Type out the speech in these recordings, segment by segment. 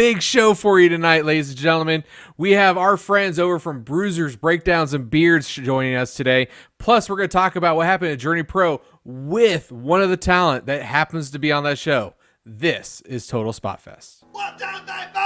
big show for you tonight, ladies and gentlemen. We have our friends over from Bruisers, Breakdowns, and Beards joining us today. Plus, we're going to talk about what happened at Journey Pro with one of the talent that happens to be on that show. This is Total Spotfest. 1, 2, 3, 4.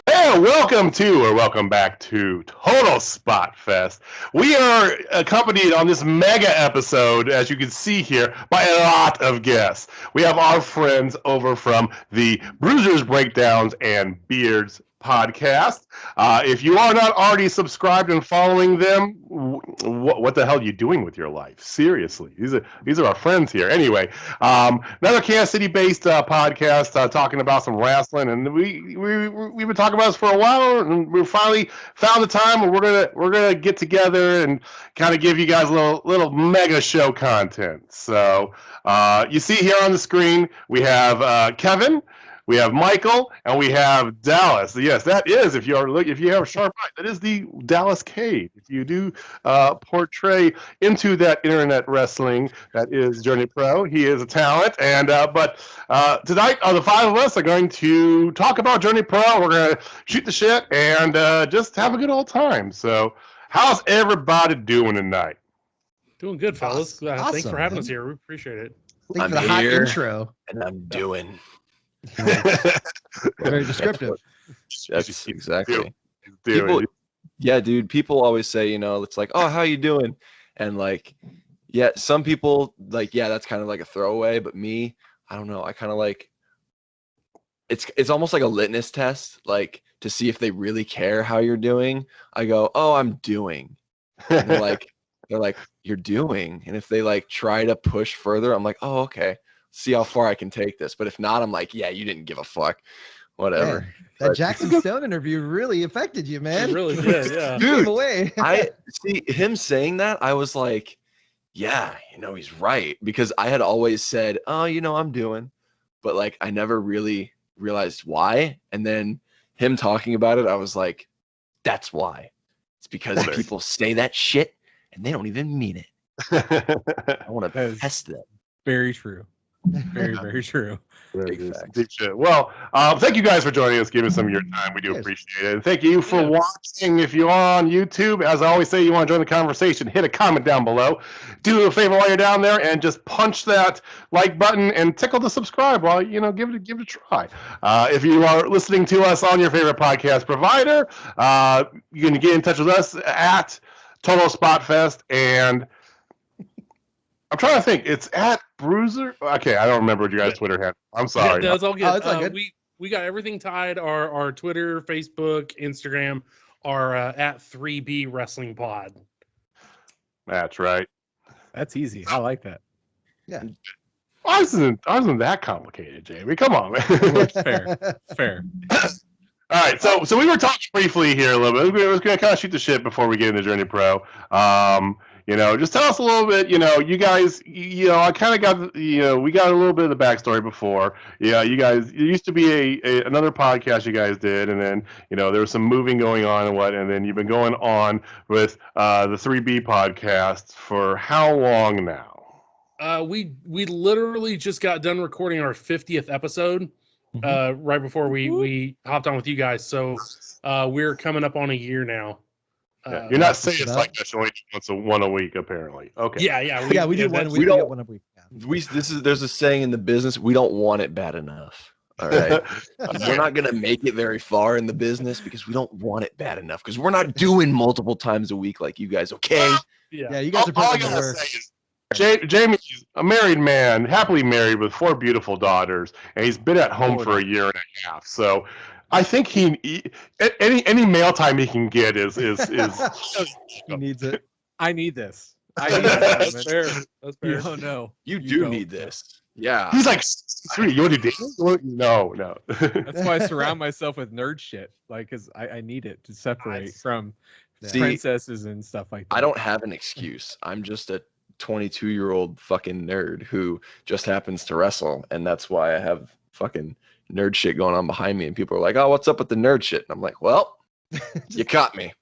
Hey, welcome back to Total Spotfest. We are accompanied on this mega episode, as you can see here, by a lot of guests. We have our friends over from the Bruisers, Breakdowns, and Beards podcast. If you are not already subscribed and following them, what the hell are you doing with your life? Seriously, these are our friends here. Anyway, another Kansas City-based podcast talking about some wrestling, and we've been talking about this for a while, and we finally found the time where we're gonna get together and kind of give you guys a little mega show content. So you see here on the screen we have Kevin. We have Michael, and we have Dallas. Yes, that is, if you have a sharp eye, that is the Dallas Cayde. If you do portray into that internet wrestling, that is Journey Pro. He is a talent, and but tonight, the five of us are going to talk about Journey Pro. We're going to shoot the shit and just have a good old time. So, how's everybody doing tonight? Doing good, fellas. Awesome, thanks for having man. us here. We appreciate it. Thanks for the hot intro. And I'm doing. Very descriptive. That's exactly. People, dude. People always say, it's like, oh, how you doing? And like, yeah, some people like, yeah, that's kind of like a throwaway. But me, I don't know. I kind of like. It's almost like a litmus test, like to see if they really care how you're doing. I go, oh, I'm doing. And they're like, you're doing. And if they like try to push further, I'm like, oh, okay. See how far I can take this. But if not, I'm like, yeah, you didn't give a fuck. Whatever. Man, that Jackson Stone interview really affected you, man. It really did, yeah. Dude, away. I see him saying that. I was like, yeah, he's right. Because I had always said, oh, I'm doing. But like, I never really realized why. And then him talking about it, I was like, that's why. It's because people say that shit and they don't even mean it. I want to test them. Very true. Very, very true. Deep shit. Well, thank you guys for joining us, giving some of your time. We do appreciate it. And thank you for watching. If you are on YouTube, as I always say, you want to join the conversation, hit a comment down below. Do a favor while you're down there and just punch that like button and tickle the subscribe while, give it a try. If you are listening to us on your favorite podcast provider, you can get in touch with us at Total Spotfest, and I'm trying to think. It's at Bruiser. Okay, I don't remember what you guys' Twitter had. I'm sorry. Yeah, it's all good. Oh, it's all good. We got everything tied. Our Twitter, Facebook, Instagram are at 3B Wrestling Pod. That's right. That's easy. I like that. Yeah. Ours isn't that complicated, Jamie. Come on, man. Fair. All right, so we were talking briefly here a little bit. We were going to kind of shoot the shit before we get into Journey Pro. Just tell us a little bit. You guys. I kind of got. We got a little bit of the backstory before. Yeah, you guys. It used to be another podcast you guys did, and then there was some moving going on and then you've been going on with the 3B podcast for how long now? We literally just got done recording our 50th episode. Right before we hopped on with you guys, so we're coming up on a year now. You're not saying it's like that. You only do one a week, apparently. Okay. Yeah. We do one a week. We don't. One a week. Yeah. There's a saying in the business: we don't want it bad enough. All right, we're not gonna make it very far in the business because we don't want it bad enough because we're not doing multiple times a week like you guys. Okay. Yeah, you guys are all I putting in the gotta work. say is Jamie's a married man, happily married with 4 beautiful daughters, and he's been at home for a year and a half. So I think any mail time he can get is He needs it. I need this. That's fair. That's fair. You don't know. You do need this. Yeah. He's like 3. You already did? No. That's why I surround myself with nerd shit. Like, cause I need it to separate from princesses and stuff like that. I don't have an excuse. I'm just a 22-year-old fucking nerd who just happens to wrestle, and that's why I have fucking nerd shit going on behind me, and people are like, oh, what's up with the nerd shit? And I'm like, well, you caught me.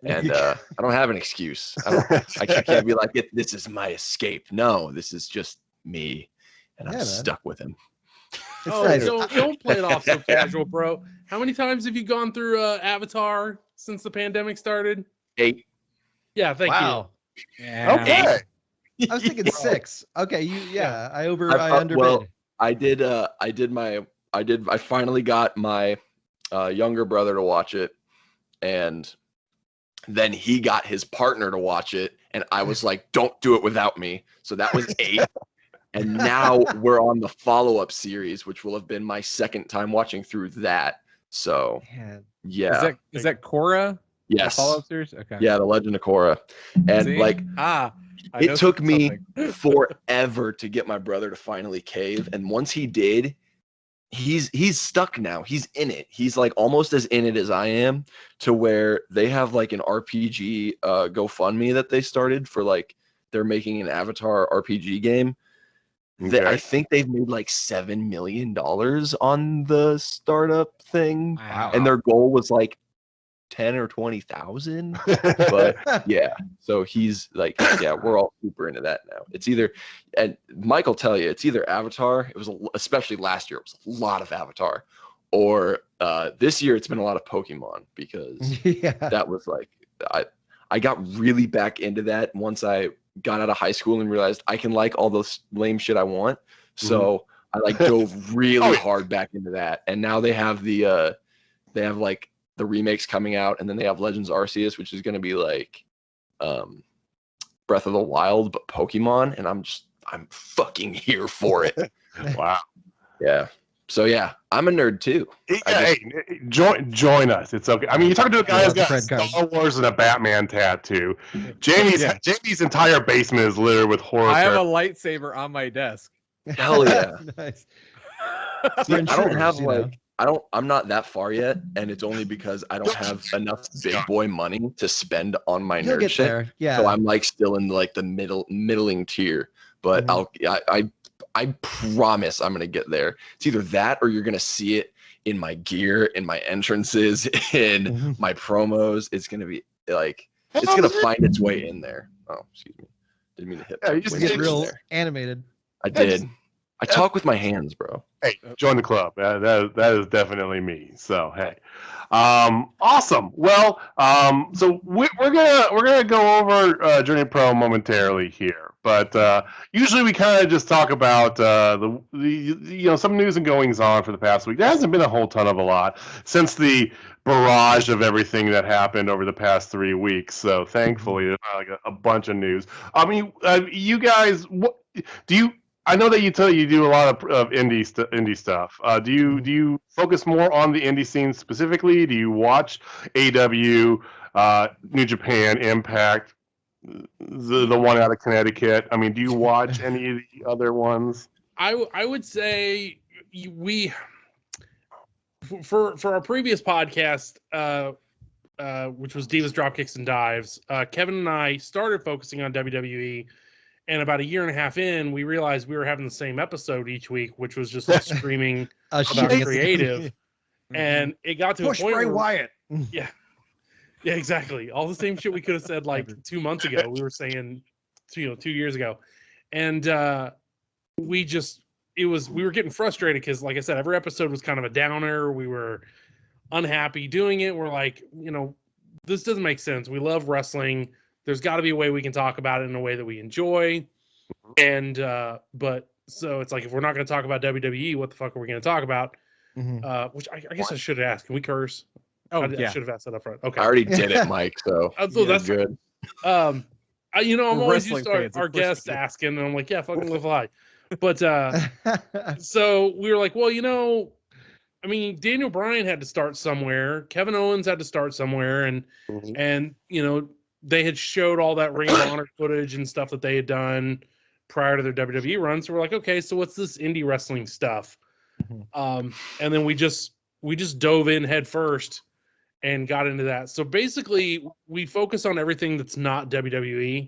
and I don't have an excuse. I can't be like, this is my escape. No, this is just me, and I'm man. stuck with him. Oh, nice. don't play it off so casual, bro. How many times have you gone through Avatar since the pandemic started? 8. Yeah, thank Wow. Yeah. Okay. I was thinking 6. Okay, I underbid. Well, I finally got my younger brother to watch it, and then he got his partner to watch it, and I was like, don't do it without me. So that was 8. And now we're on the follow-up series, which will have been my second time watching through that. So Man. yeah. Is that Korra? Yes. The follow-up series? Okay. Yeah, The Legend of Korra. And See? like I it know took me something. forever to get my brother to finally cave. And once he did, he's stuck now. He's in it. He's like almost as in it as I am, to where they have like an RPG GoFundMe that they started for, like, they're making an Avatar RPG game. I think they've made like $7 million on the startup thing. Wow. And their goal was like 10 or 20,000. But yeah, so he's like, yeah, we're all super into that now. It's either, and Mike will tell you, it's either Avatar. It was especially last year, it was a lot of Avatar, or this year it's been a lot of Pokemon, because that was like, I got really back into that once I got out of high school and realized I can like all those lame shit I want. So I like dove really hard back into that. And now they have the like the remakes coming out, and then they have Legends Arceus, which is going to be like Breath of the Wild but Pokemon, and I'm fucking here for it. Wow. Yeah. So yeah, I'm a nerd too. Hey, join us. It's okay. I mean, you're talking to a guy who's got Fred card. Star Wars and a Batman tattoo. Jamie's entire basement is littered with horror. I have a lightsaber on my desk. Hell yeah. Nice. See, I don't intruders, have you know. like I'm not that far yet, and it's only because I don't have enough big boy money to spend on my You'll nerd get shit. there. Yeah. So I'm like still in like the middling tier, but I promise I'm gonna get there. It's either that or you're gonna see it in my gear, in my entrances, in my promos. It's gonna be like, it's gonna find its way in there. Oh, excuse me. Didn't mean to hit. Yeah, you We just get get real animated. I did. I talk with my hands, bro. Hey, join the club. That is definitely me. So hey, awesome. Well, so we're gonna go over Journey Pro momentarily here, but usually we kind of just talk about the some news and goings on for the past week. There hasn't been a whole ton of a lot since the barrage of everything that happened over the past 3 weeks. So thankfully, there's not like a bunch of news. I mean, you guys, what do you? I know that you do a lot of indie stuff. Do you focus more on the indie scene specifically? Do you watch AW, New Japan, Impact, the one out of Connecticut? I mean, do you watch any of the other ones? I would say we for our previous podcast, which was Divas, Dropkicks, and Dives. Kevin and I started focusing on WWE. And about a year and a half in, we realized we were having the same episode each week, which was just us screaming about creative. And it got to Push a point Bray where, Wyatt. yeah, exactly. All the same shit we could have said like 2 months ago. We were saying, 2 years ago, and we were getting frustrated because, like I said, every episode was kind of a downer. We were unhappy doing it. We're like, this doesn't make sense. We love wrestling. There's got to be a way we can talk about it in a way that we enjoy. And, but so it's like, if we're not going to talk about WWE, what the fuck are we going to talk about? Which I guess I should have asked. Can we curse? Oh, I should have asked that up front. Okay. I already did it, Mike. So that's good. I'm always used wrestling to our fans, guests asking, and I'm like, yeah, fucking live life. But, so we were like, well, I mean, Daniel Bryan had to start somewhere. Kevin Owens had to start somewhere. And they had showed all that Ring of Honor footage and stuff that they had done prior to their WWE run. So we're like, okay, so what's this indie wrestling stuff? And then we just dove in head first and got into that. So basically, we focus on everything that's not WWE.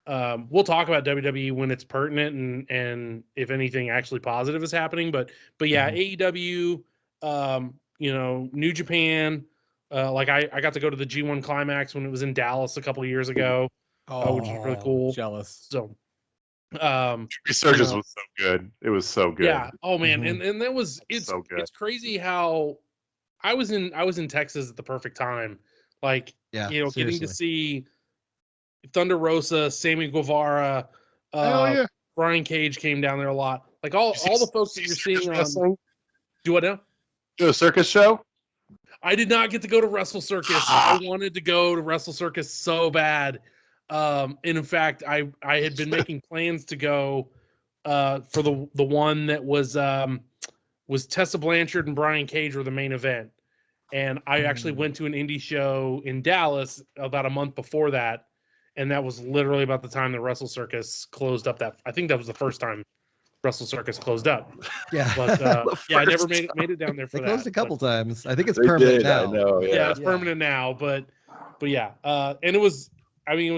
We'll talk about WWE when it's pertinent and if anything actually positive is happening. But yeah, AEW, New Japan, Like I got to go to the G1 Climax when it was in Dallas a couple of years ago, which was really cool. Jealous. So, Resurgence was so good. It was so good. yeah. Oh man, and that was So good. it's crazy how I was in Texas at the perfect time. Like, Yeah, getting seriously. to see Thunder Rosa, Sammy Guevara, Hell yeah. Brian Cage came down there a lot. Like all the folks that you're seeing on. Wrestling? Do what now? Do a circus show? I did not get to go to Wrestle Circus. I wanted to go to Wrestle Circus so bad. And in fact, I had been making plans to go for the one that was Tessa Blanchard and Brian Cage were the main event. And I actually went to an indie show in Dallas about a month before that. And that was literally about the time the Wrestle Circus closed up. I think that was the first time Wrestle Circus closed up. Yeah. But I never made it down there for They that. closed a couple times. I think it's They permanent did, now. I know. Yeah. It's permanent now, but yeah. And it was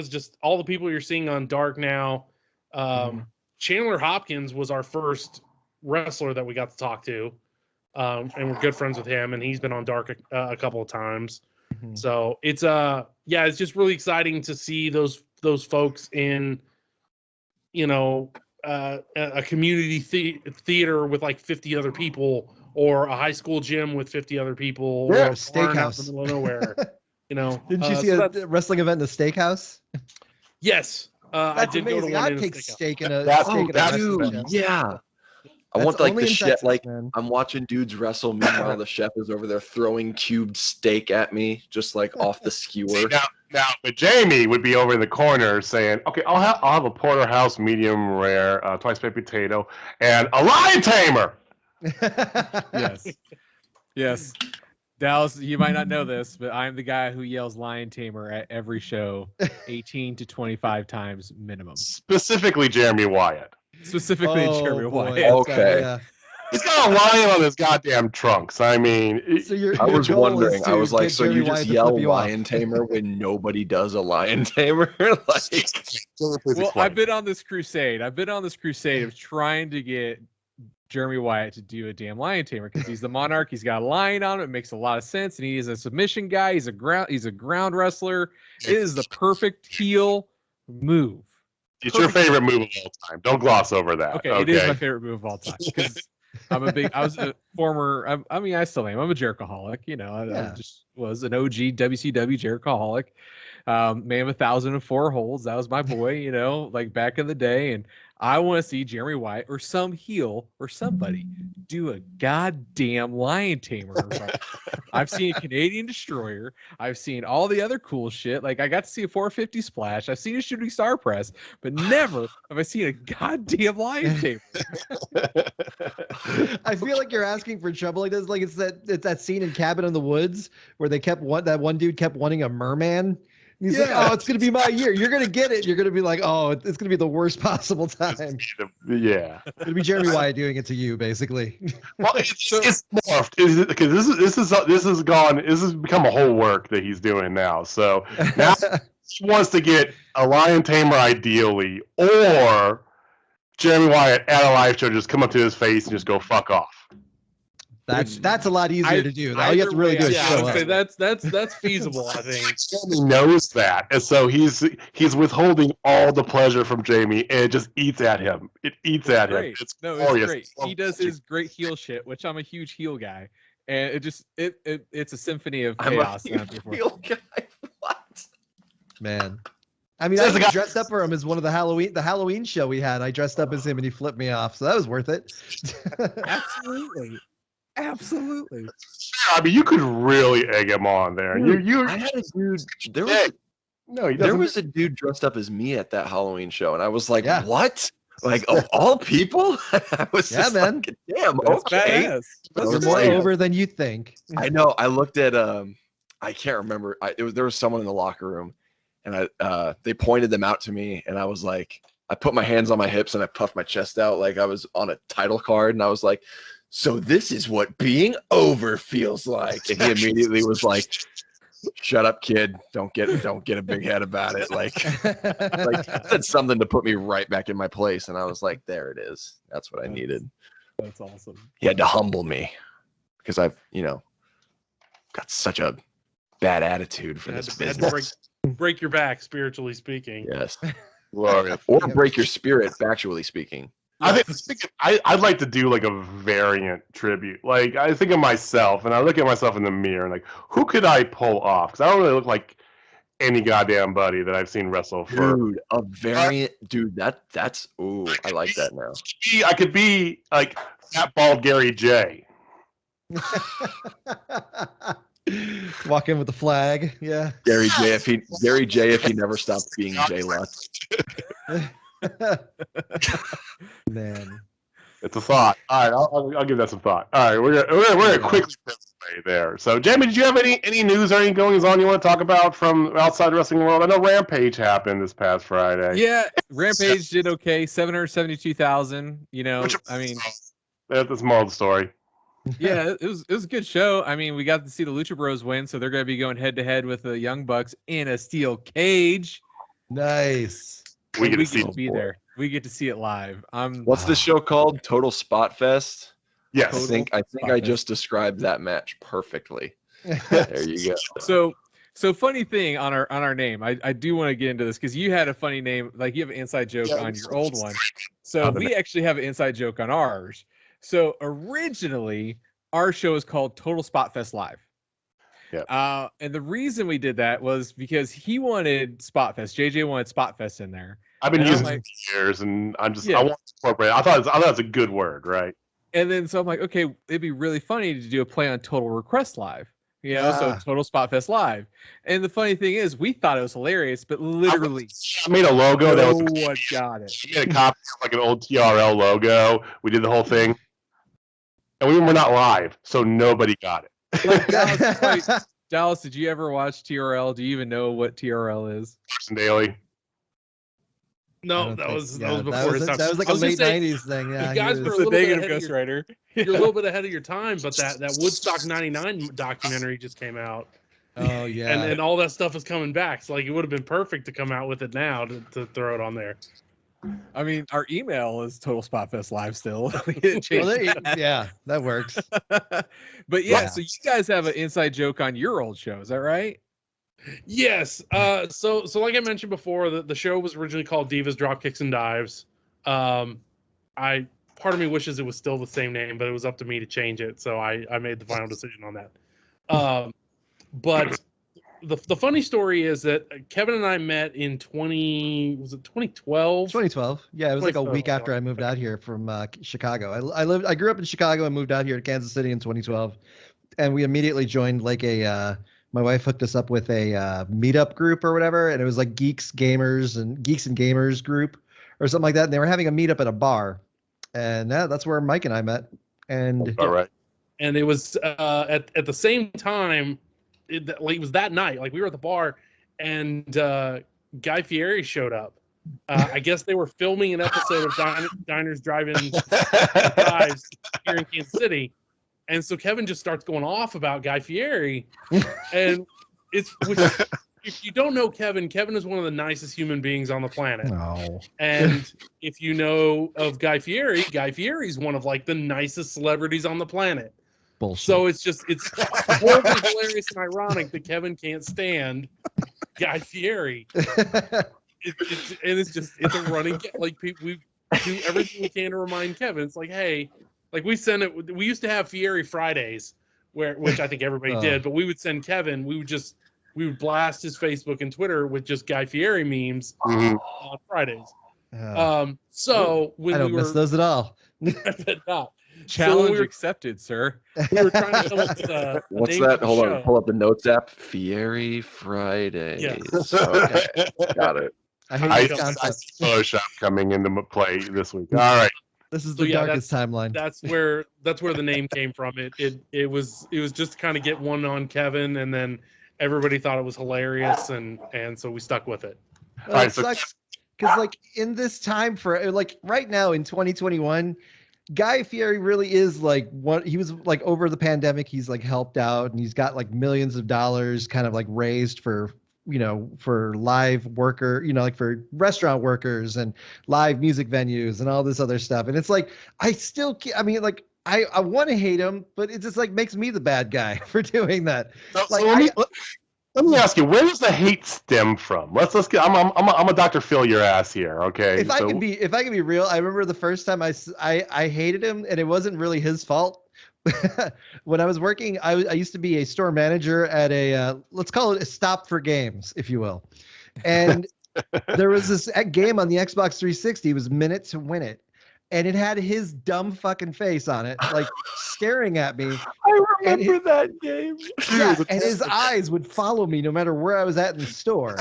just all the people you're seeing on Dark now. Chandler Hopkins was our first wrestler that we got to talk to. And we're good friends with him, and he's been on Dark a couple of times. So it's it's just really exciting to see those folks in, a community theater with like 50 other people, or a high school gym with 50 other people, Or or a barn out steakhouse. in the middle of nowhere. Didn't you see so a wrestling event in a steakhouse? Yes, I That's did go to amazing. one I'd in a take steakhouse. steak in a That's- steak in a that's- wrestling Dude, event. yeah. I That's want like only the in chef. Texas, Like man. I'm watching dudes wrestle. Meanwhile, the chef is over there throwing cubed steak at me, just like off the skewer. Now, but Jamie would be over in the corner saying, "Okay, I'll have a porterhouse medium rare, twice baked potato, and a Lion Tamer." Yes. Dallas, you might not know this, but I'm the guy who yells Lion Tamer at every show 18 to 25 times minimum. Specifically, Jeremy Wyatt. Specifically, Jeremy boy. Wyatt. Okay. Yeah. He's got a lion on his goddamn trunks. I mean, So your I was goal is wondering. I to was like, get so Jeremy you just Wyatt to yell flip you off. Lion Tamer when nobody does a Lion Tamer? Like, Well, I've been on this crusade. Of trying to get Jeremy Wyatt to do a damn Lion Tamer because he's the Monarch. He's got a lion on him. It makes a lot of sense, and he is a submission guy. He's a ground wrestler. It is the perfect heel move. it's your favorite move of all time. Don't gloss over that. Okay, it is my favorite move of all time because I was a former. I still am. I'm a Jerichoholic. I just was an OG WCW Jerichoholic. Man of 1,004 holds. That was my boy. Like back in the day, and I want to see Jeremy Wyatt or some heel or somebody do a goddamn Lion Tamer. I've seen Canadian Destroyer. I've seen all the other cool shit. Like I got to see a 450 splash. I've seen a shooting star press, but never have I seen a goddamn Lion Tamer. I feel like you're asking for trouble. Like this, like it's that scene in Cabin in the Woods where that one dude kept wanting a merman. And he's like, "Oh, it's gonna be my year. You're gonna get it. You're gonna be like, oh, it's gonna be the worst possible time. Yeah. It'll be Jeremy Wyatt doing it to you, basically." Well, it's morphed because this has become a whole work that he's doing now. So now he wants to get a Lion Tamer ideally, or Jeremy Wyatt at a live show just come up to his face and just go fuck off. That's a lot easier to do. All you have to really do is show up. That's feasible. I think Jeremy knows that, and so he's withholding all the pleasure from Jamie, and it just eats at him. It eats at him. Great. It's No, glorious. it's great. He does his great heel shit, which I'm a huge heel guy, and it's a symphony of I'm chaos. a heel guy. What? Man. I mean, Says the I guy- dressed up for him as one of the Halloween show we had. I dressed up as him and he flipped me off, so that was worth it. Absolutely. I mean, you could really egg him on there. You I had a dude. There was Yeah. No, he there doesn't. was a dude dressed up as me at that Halloween show, and I was like, Yeah. "What? Like of all people?" I was Yeah, just man. like, "Damn, That's okay." badass. You're was more like- over than you think. I know. I looked at I can't remember. There was someone in the locker room, and they pointed them out to me, and I was like, I put my hands on my hips and I puffed my chest out like I was on a title card, and I was like, "So this is what being over feels like." And he immediately was like, "Shut up, kid! Don't get a big head about it." Like said something to put me right back in my place, and I was like, "There it is. That's what I needed." That's awesome. He had to humble me because I've got such a bad attitude for Had this to business. break your back, spiritually speaking. Yes. Glorious. Or break your spirit, factually speaking. I'd like to do like a variant tribute. Like I think of myself, and I look at myself in the mirror, and like, who could I pull off? Because I don't really look like any goddamn buddy that I've seen wrestle for. Dude, a variant, dude. That's ooh, I like that now. I could be like fat bald Gary J. Walk in with the flag. Yeah. Gary J. If he never stopped being J Lutz. Man. It's a thought. All right, I'll give that some thought. All right, we're gonna quickly put away there. So, Jamie, did you have any news or any goings on you want to talk about from outside wrestling world? I know Rampage happened this past Friday. Yeah, Rampage did okay, 772,000. You know, I mean, that's the moral of the story. yeah, it was a good show. I mean, we got to see the Lucha Bros win, so they're going to be going head to head with the Young Bucks in a steel cage. Nice. We get to We see get to be there. We get to see it live. What's this show called? Total Spot Fest. Yes. I think Spot I Fest. just described that match perfectly. There you go. So funny thing on our name. I do want to get into this because you had a funny name, like you have an inside joke on your old one. So we actually have an inside joke on ours. So originally our show is called Total Spot Fest Live. Yeah. And the reason we did that was because he wanted Spot Fest. JJ wanted Spot Fest in there. I've been And I'm using it for years, and I want to incorporate it. I thought it's a good word, right? And then so I'm like, okay, it'd be really funny to do a play on Total Request Live. You know, so Total Spot Fest Live. And the funny thing is, we thought it was hilarious, but literally, I made a logo that no was one got it. I made a copy of like an old TRL logo. We did the whole thing, and we were not live, so nobody got it. Like, Dallas, did you ever watch TRL? Do you even know what TRL is? Carson Daly. No, that was before his time. That was like I a was gonna late say, 90s thing. Yeah, you guys he were was- a little bit negative ahead of your- ghostwriter. You're a little bit ahead of your time, but that Woodstock '99 documentary just came out, Oh yeah. and all that stuff is coming back. So like, it would have been perfect to come out with it now to throw it on there. I mean, our email is Total Spot Fest Live still. We didn't change Well, that. yeah, that works. But yeah, so you guys have an inside joke on your old show, is that right? Yes. So like I mentioned before, the show was originally called Divas Drop Kicks and Dives. Part of me wishes it was still the same name, but it was up to me to change it. So I made the final decision on that. But the funny story is that Kevin and I met in 2012? 2012. Yeah, it was like a 2012, week after I moved out here from Chicago. I grew up in Chicago and moved out here to Kansas City in 2012, and we immediately joined like a. My wife hooked us up with a meetup group or whatever, and it was like Geeks and Gamers group or something like that. And they were having a meetup at a bar, and that's where Mike and I met. And All right. And it was at the same time. It was that night. Like we were at the bar, and Guy Fieri showed up. I guess they were filming an episode of Diners, Drive-In, Dives here in Kansas City, and so Kevin just starts going off about Guy Fieri, and if you don't know Kevin is one of the nicest human beings on the planet. no. And if you know of Guy Fieri's one of like the nicest celebrities on the planet. Bullshit. So it's horribly hilarious and ironic that Kevin can't stand Guy Fieri. It's a running like we do everything we can to remind Kevin. It's like, hey, like we used to have Fieri Fridays which I think everybody did, but we would send Kevin. We would blast his Facebook and Twitter with just Guy Fieri memes on Fridays. So when I don't miss those at all. I bet not. Challenge So accepted, sir. we were trying to come up with What's name that? for the Hold on. show. Pull up the notes app. Fieri Fridays. Yes. Okay. Got it. I hate I this concept. see Photoshop coming into play this week. All right. This is So, the yeah, darkest timeline. That's where the name came from. It was just to kind of get one on Kevin, and then everybody thought it was hilarious, and so we stuck with it. Well, Alright, it so- sucks because like in this time for like right now in 2021, Guy Fieri really is like what he was like over the pandemic. He's like helped out and he's got like millions of dollars kind of like raised for for live worker, like for restaurant workers and live music venues and all this other stuff. And it's like I still can't, I mean like I want to hate him, but it just like makes me the bad guy for doing that. So Like, let Let me ask you, where does the hate stem from? Let's get. I'm a Dr. Phil your ass here. Okay. If I can be real, I remember the first time I hated him, and it wasn't really his fault. When I was working, I used to be a store manager at a let's call it a stop for games, if you will. And there was this game on the Xbox 360. It was Minute to Win It, and it had his dumb fucking face on it, like staring at me. I remember that game. Yeah, and his eyes would follow me no matter where I was at in the store.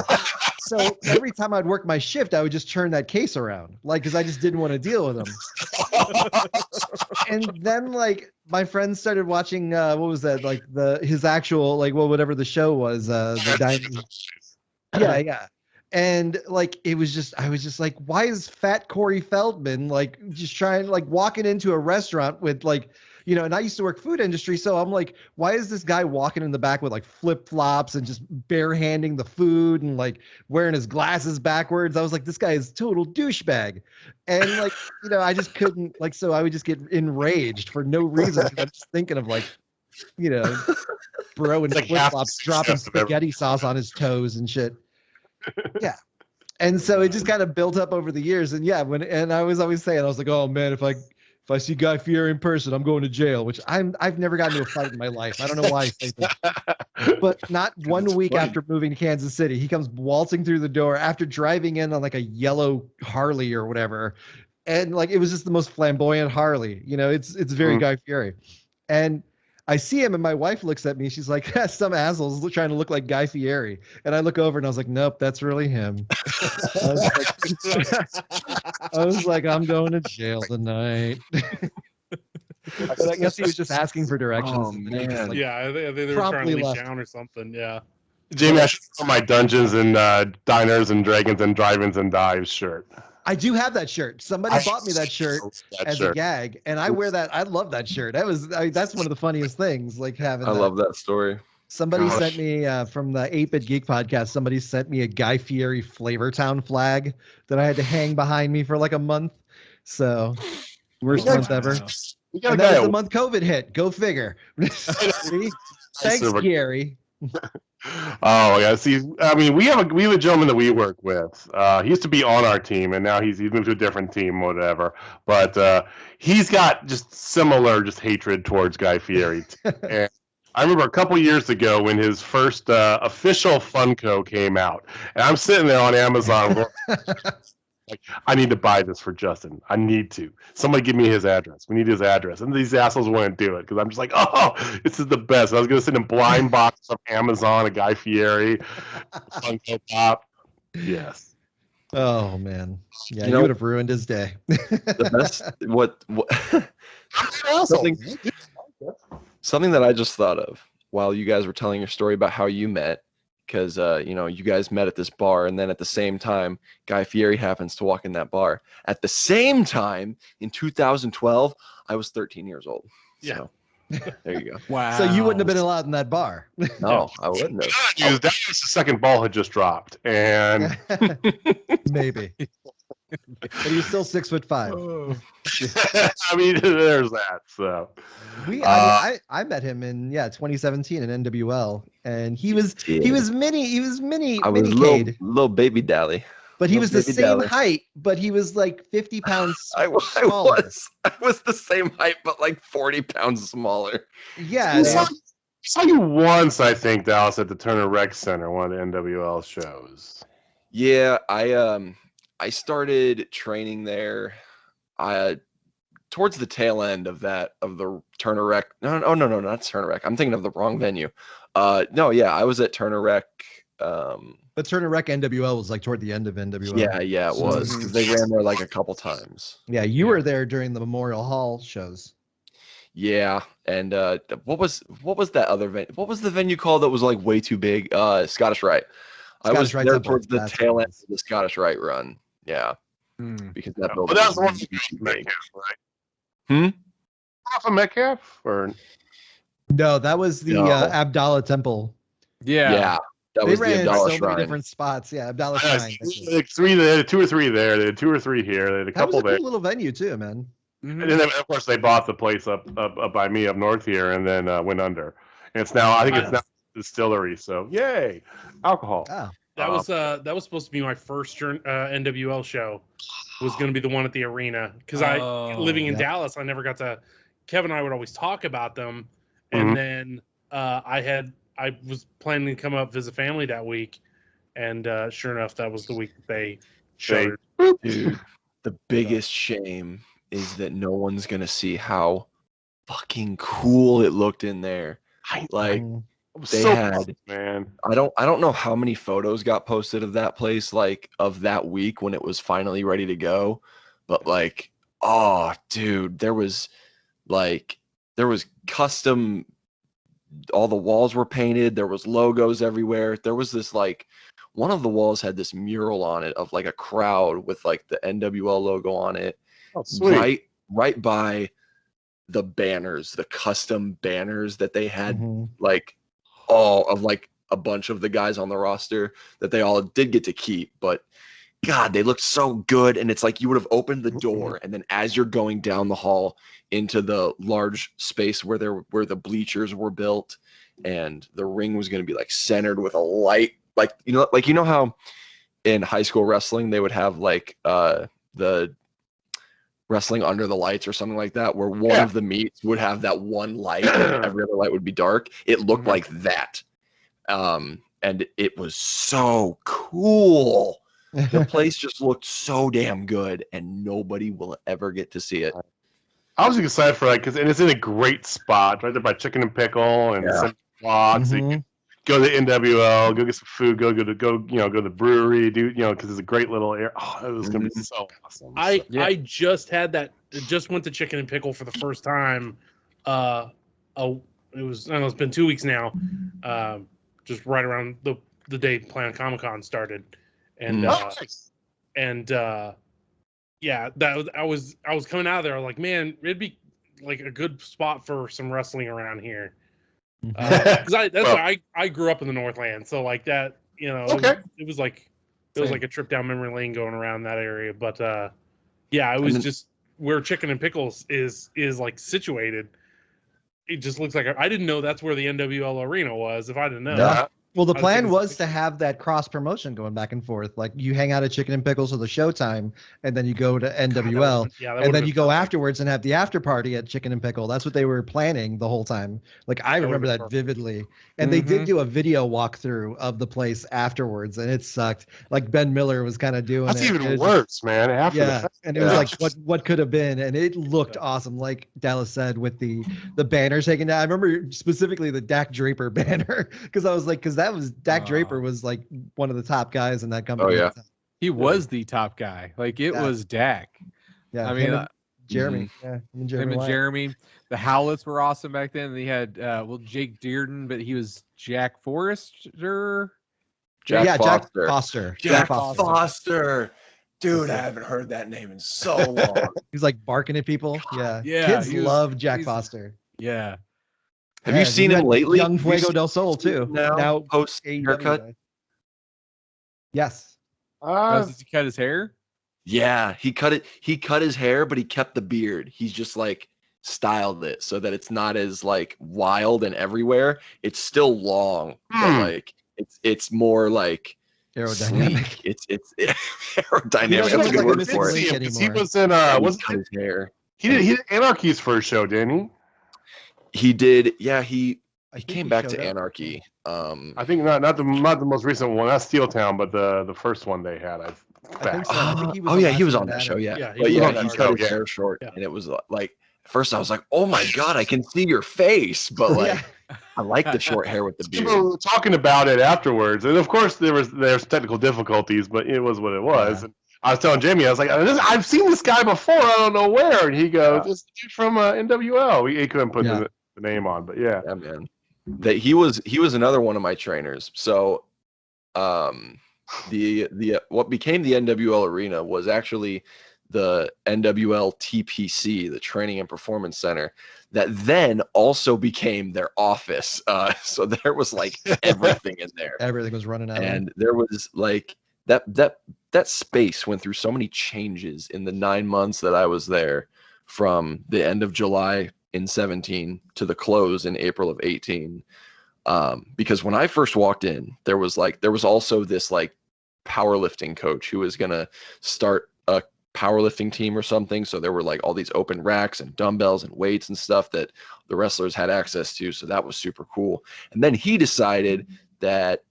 So every time I'd work my shift, I would just turn that case around, like, because I just didn't want to deal with him. And then, like, my friends started watching. What was that? Like his actual, like, well, whatever the show was. The dining. Yeah. And like, I was just like, why is fat Corey Feldman like just trying, like, walking into a restaurant with, like, you know, and I used to work food industry, so I'm like, why is this guy walking in the back with like flip flops and just barehanding the food and like wearing his glasses backwards? I was like, this guy is total douchebag. And like, you know, I just couldn't, like, so I would just get enraged for no reason. I'm just thinking of, like, you know, bro in It's like flip half flops the dropping success of everything. spaghetti sauce on his toes and shit. Yeah. And so it just kind of built up over the years. And yeah, and I was always saying, I was like, oh man, if I see Guy Fieri in person, I'm going to jail, which I've never gotten into a fight in my life. I don't know why I say that. But not one week after moving to Kansas City, he comes waltzing through the door after driving in on like a yellow Harley or whatever. And like, it was just the most flamboyant Harley. You know, it's very Guy Fieri. And I see him and my wife looks at me. She's like, some asshole's trying to look like Guy Fieri. And I look over and I was like, nope, that's really him. I was like, I'm going to jail tonight. But I guess he was just asking for directions. Oh, And then he just, man. like, Yeah, I think they were trying promptly to leash left. down or something. Yeah. Jamie, I should wear my Dungeons and Diners and Dragons and Drive-ins and Dives shirt. I do have that shirt. Somebody bought me that shirt as a gag, and I wear that. I love that shirt. That's one of the funniest things. Like having. I love that story. Somebody Gosh. sent me from the 8-Bit Geek podcast. Somebody sent me a Guy Fieri Flavortown flag that I had to hang behind me for like a month. So worst month ever. We got a And that guy was the month COVID hit. Go figure. See? Thanks, Gary. Oh yeah, see, I mean, we have a gentleman that we work with. He used to be on our team, and now he's moved to a different team, whatever. But he's got just similar hatred towards Guy Fieri. And I remember a couple years ago when his first official Funko came out, and I'm sitting there on Amazon going, like, I need to buy this for Justin. I need to. Somebody give me his address. We need his address. And these assholes wouldn't do it because I'm just like, oh, this is the best. I was going to send him blind box from Amazon, a Guy Fieri, Funko Pop. Yes. Oh man, yeah, You you know- would have ruined his day. The best something that I just thought of while you guys were telling your story about how you met, because you know, you guys met at this bar, and then at the same time, Guy Fieri happens to walk in that bar. At the same time, in 2012, I was 13 years old. Yeah. So, there you go. Wow. So you wouldn't have been allowed in that bar. No, I wouldn't have. News, that was the second ball had just dropped. And Maybe. But he's still 6'5". I mean, there's that. So I met him in 2017 in NWL, and he was mini I was Cayde, little baby Dally. but he was the baby same Dallas. height, but he was like 50 pounds I smaller. was the same height, but like 40 pounds smaller. Yeah, I they- saw you once, I think, Dallas, at the Turner Rec Center, one of the NWL shows. Yeah, I started training there towards the tail end of the Turner Rec. No, not Turner Rec. I'm thinking of the wrong venue. No, yeah, I was at Turner Rec. but Turner Rec NWL was like toward the end of NWL. Yeah, it was, 'cause they ran there like a couple times. Yeah, you were there during the Memorial Hall shows. Yeah, and what was that other venue? What was the venue called that was like way too big? Scottish Rite. I was Scottish Rite there Temple, towards the that's tail what it end of the Scottish Rite run. Yeah, Hmm. because that But building that was the one way too big. Metcalf, right? Off of Metcalf? Or No, that was the No. Abdallah Temple. Yeah, that They was the ran so Abdallah many Shrine. different spots. Yeah, Abdallah Yeah, Shrine. that's it. like three, they had 2 or 3 there. They had 2 or 3 here. They had a That was couple a there. cool little venue too, man. Mhm. And then, of course, they bought the place up by me up north here, and then went under. And it's now, I think it's now distillery. So yay, alcohol. Oh. That was supposed to be my first NWL show. Was going to be the one at the arena because living in Dallas, I never got to. Kevin and I would always talk about them, and then I was planning to come up visit family that week, and sure enough, that was the week that they shuttered. Dude, the biggest shame is that no one's gonna see how fucking cool it looked in there. Like they had, man. I don't know how many photos got posted of that place, like of that week when it was finally ready to go, but like, oh, dude, there was custom. All the walls were painted. There was logos everywhere. There was this like. One of the walls had this mural on it of like a crowd with like the NWL logo on it. Oh, sweet. Right by the banners, the custom banners that they had, like all of like a bunch of the guys on the roster that they all did get to keep. But God, they looked so good. And it's like you would have opened the door, and then as you're going down the hall into the large space where the bleachers were built, and the ring was going to be like centered with a light. Like you know how in high school wrestling they would have like the wrestling under the lights or something like that, where one of the meets would have that one light and every other light would be dark. It looked like that, and it was so cool. The place just looked so damn good, and nobody will ever get to see it. I was excited for that and it's in a great spot right there by Chicken and Pickle and Central Block. So you can go to the NWL, go get some food, go to the brewery, because it's a great little area. Oh, it was gonna be so awesome. I just went to Chicken and Pickle for the first time. It's been 2 weeks now. Just right around the day Planet Comic Con started, and I was coming out of there. I was like, man, it'd be like a good spot for some wrestling around here. Because I grew up in the Northland, so like that, it was like a trip down memory lane going around that area. But it was just where Chicken and Pickles is like situated. It just looks like I didn't know that's where the NWL arena was. If I didn't know. Yeah. Well, the plan was to have that cross promotion going back and forth. Like you hang out at Chicken and Pickles for the showtime, and then you go to NWL, and then you go afterwards and have the after party at Chicken and Pickle. That's what they were planning the whole time. Like I remember that vividly. And they did do a video walkthrough of the place afterwards, and it sucked. Like Ben Miller was kind of doing That's it. even worse, man. And it was like what could have been, and it looked awesome. Like Dallas said, with the banners taken down. I remember specifically the Dak Draper banner because I was like, Dak Draper was like one of the top guys in that company. Oh yeah, he was the top guy. Like it was Dak. Yeah, I mean Jeremy. Yeah, him and Jeremy. The Howlets were awesome back then. They had Jake Dearden, but he was Jack Forrester. Jack Foster. Jack Foster. Dude, I haven't heard that name in so long. He's like barking at people. Yeah. Kids love Jack Foster. Yeah. Have you seen him lately? Young Fuego del Sol too. Now post haircut. Yes. Does he cut his hair? Yeah, he cut it. He cut his hair, but he kept the beard. He's just like styled it so that it's not as like wild and everywhere. It's still long, but like it's more like aerodynamic. Sleek. It's aerodynamic. That's a good word for it. He was in cut his hair. He did Anarchy's first show, didn't he? He did. Yeah, he came back to Anarchy. I think not the most recent one. That's Steel Town, but the first one they had. I think so. I think he was on that show. Yeah, he cut his hair short, and it was like at first I was like, oh my god, I can see your face, but like I like the short hair with the beard. People were talking about it afterwards, and of course there's technical difficulties, but it was what it was. Yeah. And I was telling Jamie, I was like, I've seen this guy before. I don't know where. And he goes, "This dude from NWL." He couldn't put the name on, but yeah, man. That he was another one of my trainers. So, the what became the NWL Arena was actually the NWL TPC, the Training and Performance Center, that then also became their office. So there was like everything in there. Everything was running out. And there was like that space went through so many changes in the 9 months that I was there, from the end of July in 17 to the close in April of 18. Because when I first walked in, there was also this like powerlifting coach who was gonna start a powerlifting team or something. So there were like all these open racks and dumbbells and weights and stuff that the wrestlers had access to. So that was super cool. And then he decided that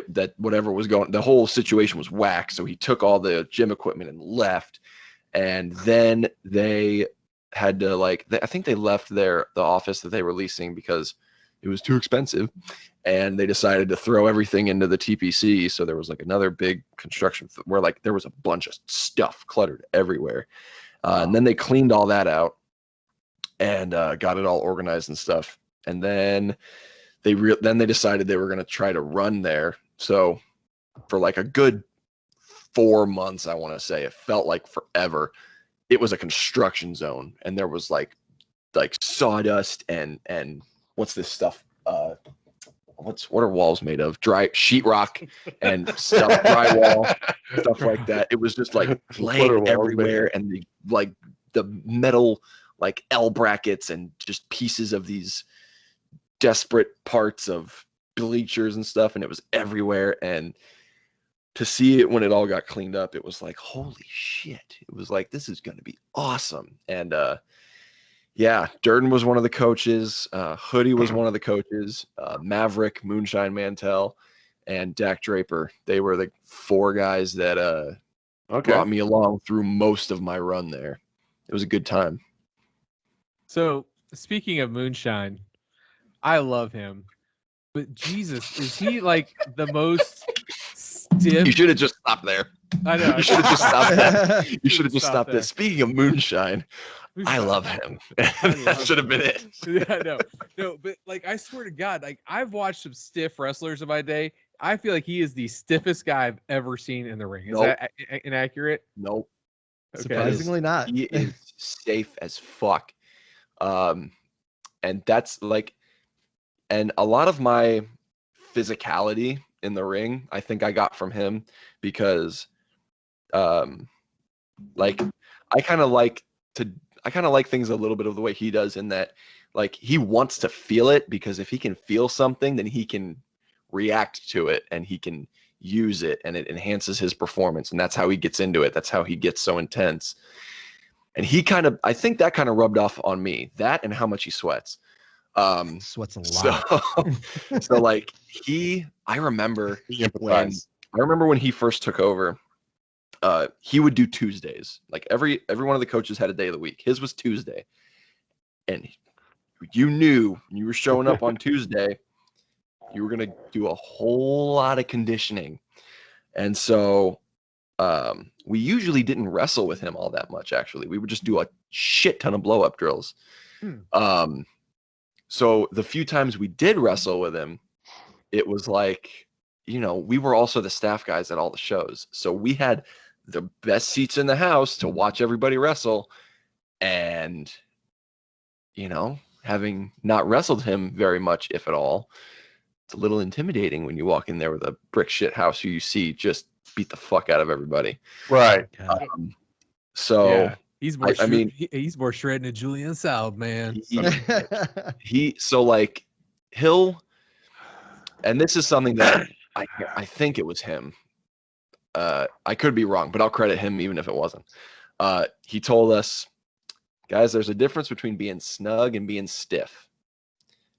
that whatever was going, the whole situation was whack. So he took all the gym equipment and left. And then they had to I think they left the office that they were leasing because it was too expensive. And they decided to throw everything into the TPC. So there was like another big construction where like there was a bunch of stuff cluttered everywhere. And then they cleaned all that out and got it all organized and stuff. And then they decided they were going to try to run there. So for like a good 4 months, I want to say, it felt like forever. It was a construction zone, and there was like sawdust and what's this stuff? What are walls made of? Dry sheetrock and stuff, drywall, stuff like that. It was just like laying everywhere, and the metal like L brackets and just pieces of these desperate parts of bleachers and stuff, and it was everywhere. And to see it when it all got cleaned up, it was like, holy shit. It was like, this is going to be awesome. And yeah, Durden was one of the coaches. Hoodie was one of the coaches. Maverick, Moonshine Mantell, and Dak Draper. They were the 4 guys that brought me along through most of my run there. It was a good time. So speaking of Moonshine, I love him. But Jesus, is he like the most stiff? You should have just stopped there. I know. You should have just stopped there. You should have just stopped there. there. Speaking of Moonshine, I love him. That should have been it. Yeah, no, but like I swear to God, like I've watched some stiff wrestlers in my day. I feel like he is the stiffest guy I've ever seen in the ring. Is that inaccurate? Nope. Okay. Surprisingly not. He is safe as fuck. And that's like, and a lot of my physicality in the ring, I think I got from him because, like, I kind of like things a little bit of the way he does, in that, like, he wants to feel it, because if he can feel something, then he can react to it and he can use it, and it enhances his performance. And that's how he gets into it. That's how he gets so intense. And I think that kind of rubbed off on me, that and how much he sweats. Sweats a lot. So like I remember when he first took over, he would do Tuesdays. Like every one of the coaches had a day of the week. His was Tuesday. And you knew when you were showing up on Tuesday, you were going to do a whole lot of conditioning. And so we usually didn't wrestle with him all that much, actually. We would just do a shit ton of blow-up drills. So the few times we did wrestle with him, it was like, we were also the staff guys at all the shows. So we had the best seats in the house to watch everybody wrestle. And, having not wrestled him very much, if at all, it's a little intimidating when you walk in there with a brick shit house who you see just beat the fuck out of everybody. Right. So yeah, he's more. I mean, he's more shredding than Julian Salve, man. And this is something that I think it was him. I could be wrong, but I'll credit him even if it wasn't. He told us, guys, there's a difference between being snug and being stiff.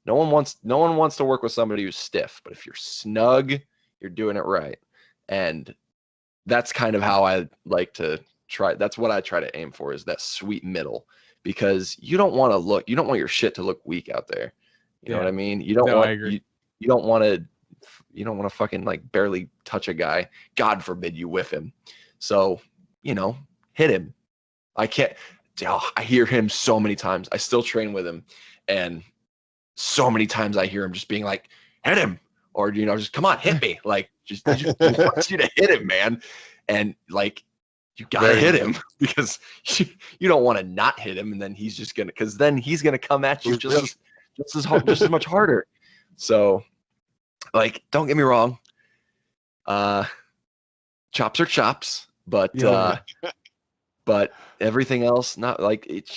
No one wants to work with somebody who's stiff, but if you're snug, you're doing it right. And that's kind of how I like to try. That's what I try to aim for, is that sweet middle, because you don't want your shit to look weak out there. You know what I mean? You don't want to fucking like barely touch a guy. God forbid you whiff him. So, hit him. I hear him so many times. I still train with him, and so many times I hear him just being like, hit him, or, just come on, hit me. Like, just he wants you to hit him, man. And like, you gotta hit him, because you don't want to not hit him, and then he's just gonna, because then he's gonna come at you just as much harder. So, like, don't get me wrong, chops are chops, but but everything else, not like it.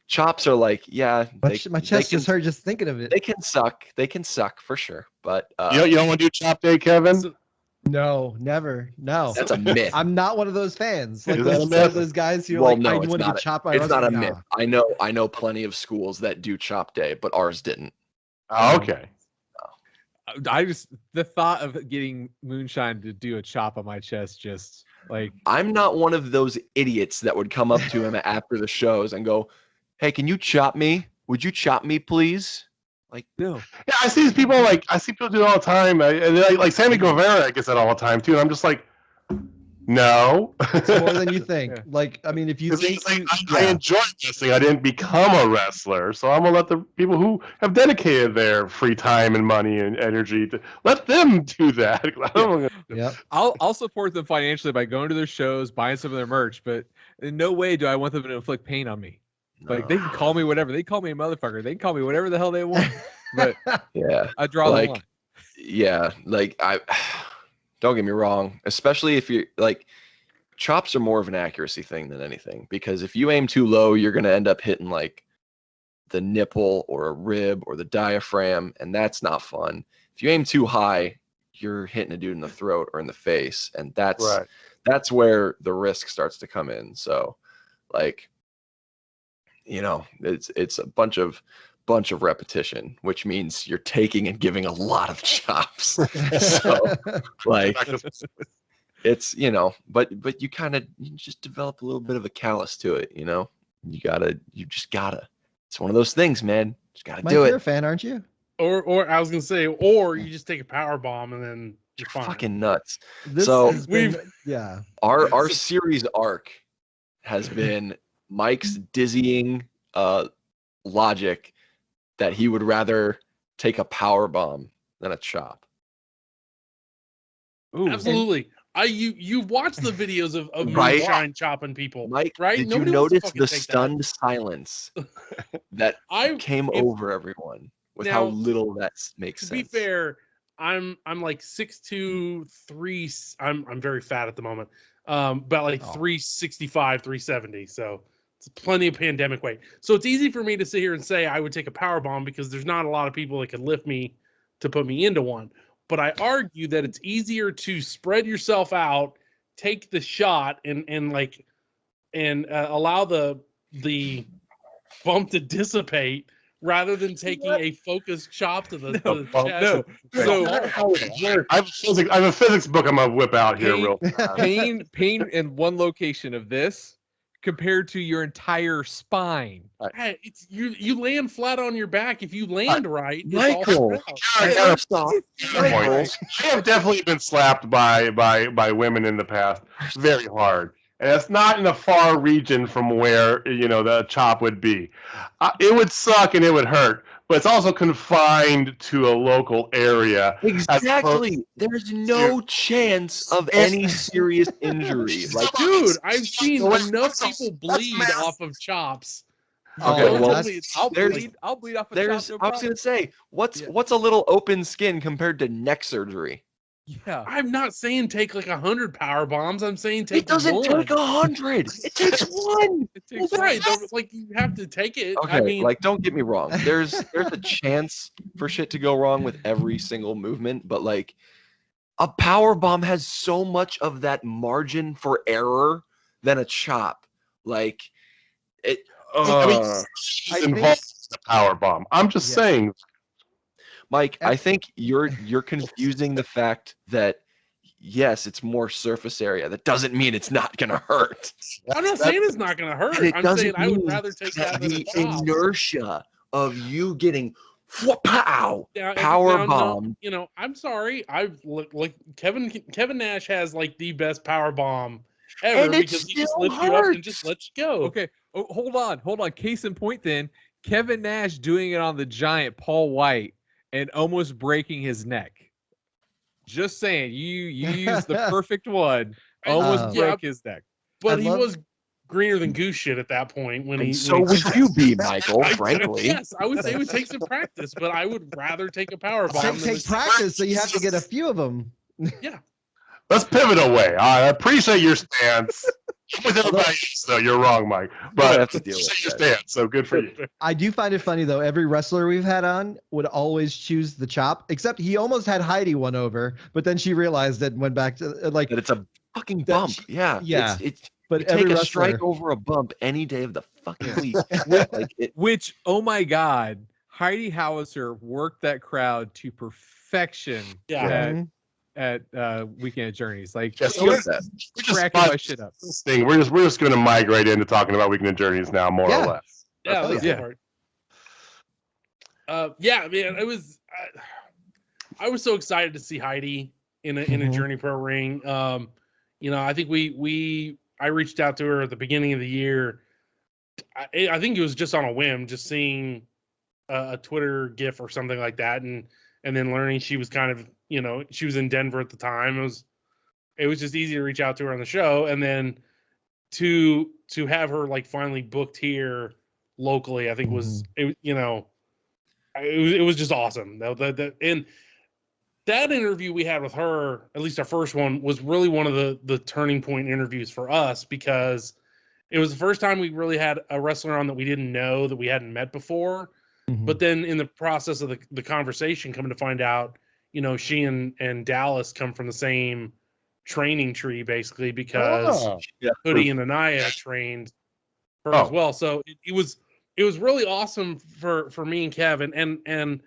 chops are like, yeah, My chest just hurt just thinking of it. They can suck. They can suck for sure. But You don't want to do chop day, Kevin? So- No, never. No. that's a myth. I'm not one of those fans. Like Is that a those, myth? those guys who are Well, like, no, I it's want to not get chopped by It's not a Nah. myth. I know plenty of schools that do chop day, but ours didn't. Oh, okay. I just the thought of getting Moonshine to do a chop on my chest just like I'm not one of those idiots that would come up to him after the shows and go, "Hey, can you chop me? Would you chop me, please?" no. Yeah, I see these people do it all the time, and like Sammy Guevara gets that all the time too. And I'm just like, no. It's more than you think. Yeah. Like, I mean, if you think I enjoy wrestling. I didn't become a wrestler, so I'm gonna let the people who have dedicated their free time and money and energy to let them do that. Yep. I'll support them financially by going to their shows, buying some of their merch, but in no way do I want them to inflict pain on me. Like they can call me whatever. They call me a motherfucker. They can call me whatever the hell they want. But Yeah. I draw the line. Yeah, like I don't get me wrong, especially if you like chops are more of an accuracy thing than anything, because if you aim too low, you're going to end up hitting like the nipple or a rib or the diaphragm, and that's not fun. If you aim too high, you're hitting a dude in the throat or in the face, and that's where the risk starts to come in. So like, you know, it's a bunch of repetition, which means you're taking and giving a lot of chops. So like it's, you know, but you just develop a little bit of a callus to it, you know. You just gotta. It's one of those things, man. Just gotta Mike, do you're it. a fan, aren't you? Or I was gonna say, or you just take a power bomb and then you're fine. Fucking nuts. This So, has been, yeah. Our series arc has been Mike's dizzying logic that he would rather take a power bomb than a chop. Ooh, Absolutely. You've watched the videos of Right. Moonshine chopping people, Mike, right? did Nobody you wants to notice fucking the take that. stunned silence that came over everyone with how Now, little that makes To sense? be fair, I'm like 6'2", 3. I'm very fat at the moment. But like 365, 370. So it's plenty of pandemic weight. So it's easy for me to sit here and say I would take a power bomb because there's not a lot of people that could lift me to put me into one. But I argue that it's easier to spread yourself out, take the shot, and allow the bump to dissipate rather than taking a focused chop to the chest. no. So I have a physics book I'm gonna whip out here real fast. pain in one location of this compared to your entire spine. hey, it's you land flat on your back. If you land right, it's Michael. all spread out. First off, Michael, I have definitely been slapped by women in the past very hard, and it's not in a far region from where the chop would be. It would suck and it would hurt, but it's also confined to a local area. exactly. There's no chance of any serious injury. Like, Dude, I've seen enough people bleed off of chops. Okay, Don't well, tell me it's- I'll there's- bleed off a chop. there's. No I was problem. gonna say, what's a little open skin compared to neck surgery? Yeah. I'm not saying take like 100 power bombs. I'm saying take It doesn't one. take 100. It takes one. It takes Well, right, like you have to take it. Okay, I mean, like don't get me wrong. There's a chance for shit to go wrong with every single movement, but like a power bomb has so much of that margin for error than a chop. Like it. I mean, I it's think- involved in the power bomb. I'm just saying. Mike, I think you're confusing the fact that yes, it's more surface area. That doesn't mean it's not gonna hurt. I'm not saying it's not going to hurt. And it I'm doesn't saying I would mean rather take that than a the chop. inertia of you getting pow Now, power now, bomb. I'm sorry. I've like Kevin Nash has like the best power bomb ever And it because he just still lifts you up and hurts. just lets you go. Okay. Oh, hold on. Case in point, then Kevin Nash doing it on the giant Paul White and almost breaking his neck. Just saying, you used the perfect one. Almost Yeah, broke his neck. But I he love- was greener than goose shit at that point when he. And so when he- would you be, Michael, frankly. Yes, I would say it would take some practice, but I would rather take a power bomb. Take practice, so you have to get a few of them. Let's pivot away. I appreciate your stance. With everybody else, though, you're wrong, Mike. I But have to deal you with your that. stand, so good for you. I do find it funny though. Every wrestler we've had on would always choose the chop, except he almost had Heidi won over, but then she realized it and went back to like. That it's a fucking That bump. she- Yeah. yeah. It's But you every take a wrestler, strike over a bump any day of the fucking week. Like it. Which, oh my God, Heidi Howitzer worked that crowd to perfection Yeah. at Weekend at Journeys. Like, Yeah, so she we're was just cracking my shit up. this thing. We're just going to migrate into talking about Weekend Journeys now, more Yeah. or less. Yeah, Oh, let's yeah. go for it. Yeah, man, it was. I was so excited to see Heidi in a Journey Pro ring. You know, I think I reached out to her at the beginning of the year. I think it was just on a whim, just seeing a Twitter GIF or something like that, and then learning she was kind of, you know, she was in Denver at the time. It was just easy to reach out to her on the show, and then to have her like finally booked here locally, I think was it. You know, it was just awesome. And that interview we had with her, at least our first one, was really one of the turning point interviews for us, because it was the first time we really had a wrestler on that we didn't know, that we hadn't met before. But then in the process of the conversation, coming to find out, you know, she and Dallas come from the same training tree, basically, because Yeah, Hoodie and Anaya trained her as well. So it was really awesome for me and Kevin, and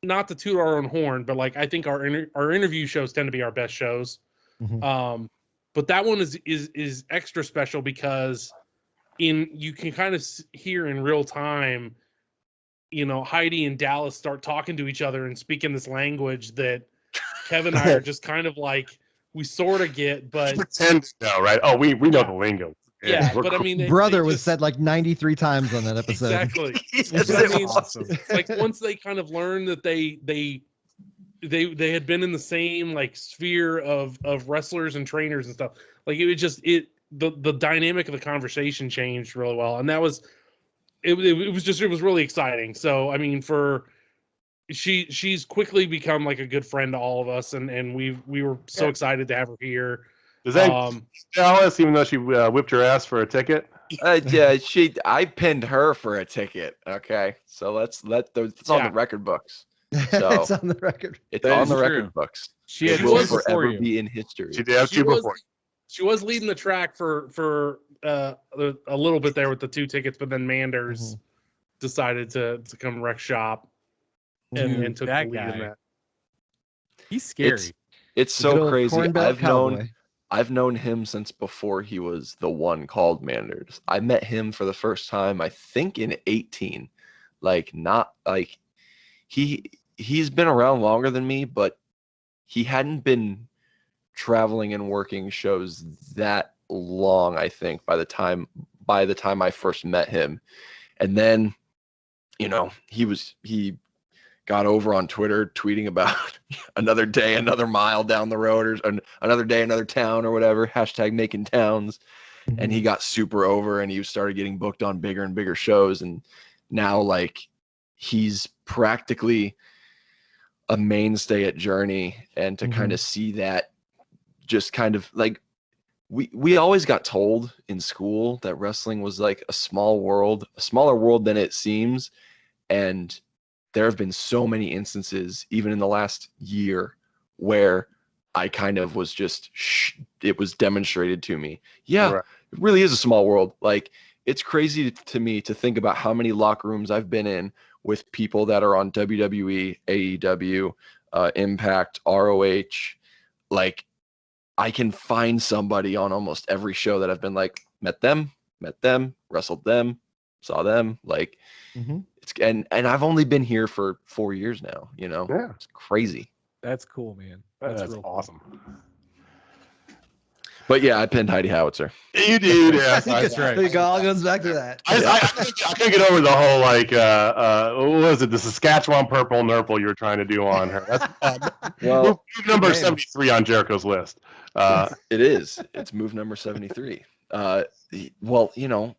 not to toot our own horn, but like, I think our interview shows tend to be our best shows. But that one is extra special because you can kind of hear in real time, you know, Heidi and Dallas start talking to each other and speaking this language that Kevin and I are just kind of like, we sort of get, but pretend to know, right? Oh, we know the lingo. yeah, we're but I cool. mean, brother they was just, said like 93 times on that episode. exactly. Yes, But I it mean, was. it's like once they kind of learned that they had been in the same like sphere of wrestlers and trainers and stuff, like it was just the dynamic of the conversation changed really well, and that was it was really exciting. So I mean, she's quickly become like a good friend to all of us, and we were so excited to have her here. Does that Dallas, even though she whipped her ass for a ticket? Yeah, I pinned her for a ticket. Okay, so it's on the record books. So It's on the record. it's That on is the true. record books. She It had will two before forever you. be in history. She did have two before. She was leading the track for a little bit there with the 2 tickets, but then Manders decided to come wreck shop and took the that lead guy. in that. He's scary. It's Good so old crazy. cornbelt cowboy. I've known him since before he was the one called Manders. I met him for the first time, I think, in 18. Like, not like he's been around longer than me, but he hadn't been traveling and working shows that long, I think, by the time I first met him. And then, you know, he got over on Twitter tweeting about another day, another mile down the road, or another day, another town, or whatever, #making towns. And he got super over, and he started getting booked on bigger and bigger shows. And now, like, he's practically a mainstay at Journey. And to kind of see that, just kind of like, we always got told in school that wrestling was like a smaller world than it seems. And there have been so many instances, even in the last year, where I kind of was just, it was demonstrated to me. Yeah, Right. It really is a small world. Like, it's crazy to me to think about how many locker rooms I've been in with people that are on WWE, AEW, Impact, ROH. Like, I can find somebody on almost every show that I've been like, met them, wrestled them, saw them. Like, it's and I've only been here for 4 years now. You know, Yeah. It's crazy. That's cool, man. That's real cool. awesome. But yeah, I pinned Heidi Howitzer. You did, yeah. That's right. It all goes back to that. I couldn't get over the whole like what was it, the Saskatchewan purple nurple you were trying to do on her. That's Well, move number 73 on Jericho's list. it is. It's move number 73. Well, you know,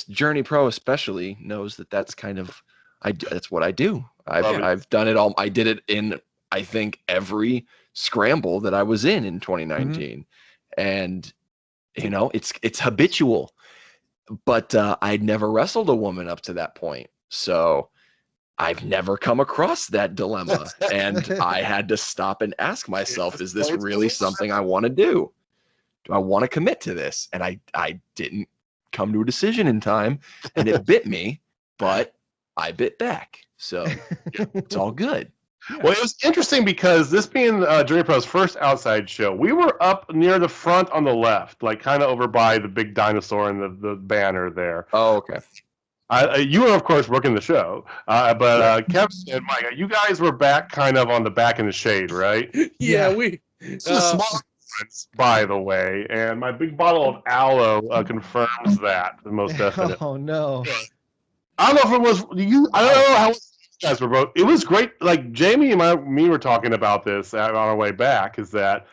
Journey Pro especially knows that that's kind of that's what I do. I've done it all. I did it in, I think, every scramble that I was in 2019. And it's habitual. But I'd never wrestled a woman up to that point, so I've never come across that dilemma, and I had to stop and ask myself, is this really something I want to do? Do I want to commit to this? And I didn't come to a decision in time, and it bit me, but I bit back. So it's all good. Well, it was interesting because this being Journey Pro's first outside show, we were up near the front on the left, like kind of over by the big dinosaur and the banner there. Oh, okay. You were, of course, working the show, but Kevin and Mike, you guys were back kind of on the back in the shade, right? Yeah, It's a small difference, by the way, and my big bottle of aloe confirms that, most definitely. Oh no. I don't know if it was you. I don't know how you guys were both. It was great. Like Jamie and me were talking about this on our way back. Is that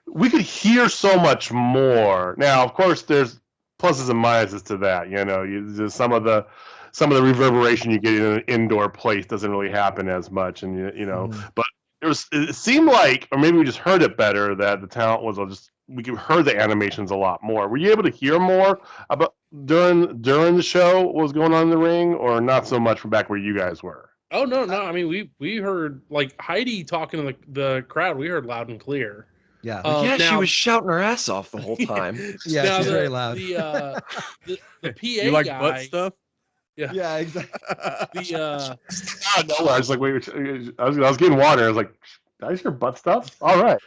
we could hear so much more. Now, of course, there's pluses and minuses to that. Just some of the reverberation you get in an indoor place doesn't really happen as much, and But it seemed like, or maybe we just heard it better, that the talent was we could heard the animations a lot more. Were you able to hear more about during the show what was going on in the ring, or not so much from back where you guys were? Oh no. I mean, we heard like Heidi talking to the crowd. We heard loud and clear. Yeah. She was shouting her ass off the whole time. Yeah, she's very loud. The PA You like guy, butt stuff? Yeah, exactly. The Out of nowhere, I was like, wait, I was getting water. I was like, did I hear butt stuff? All right.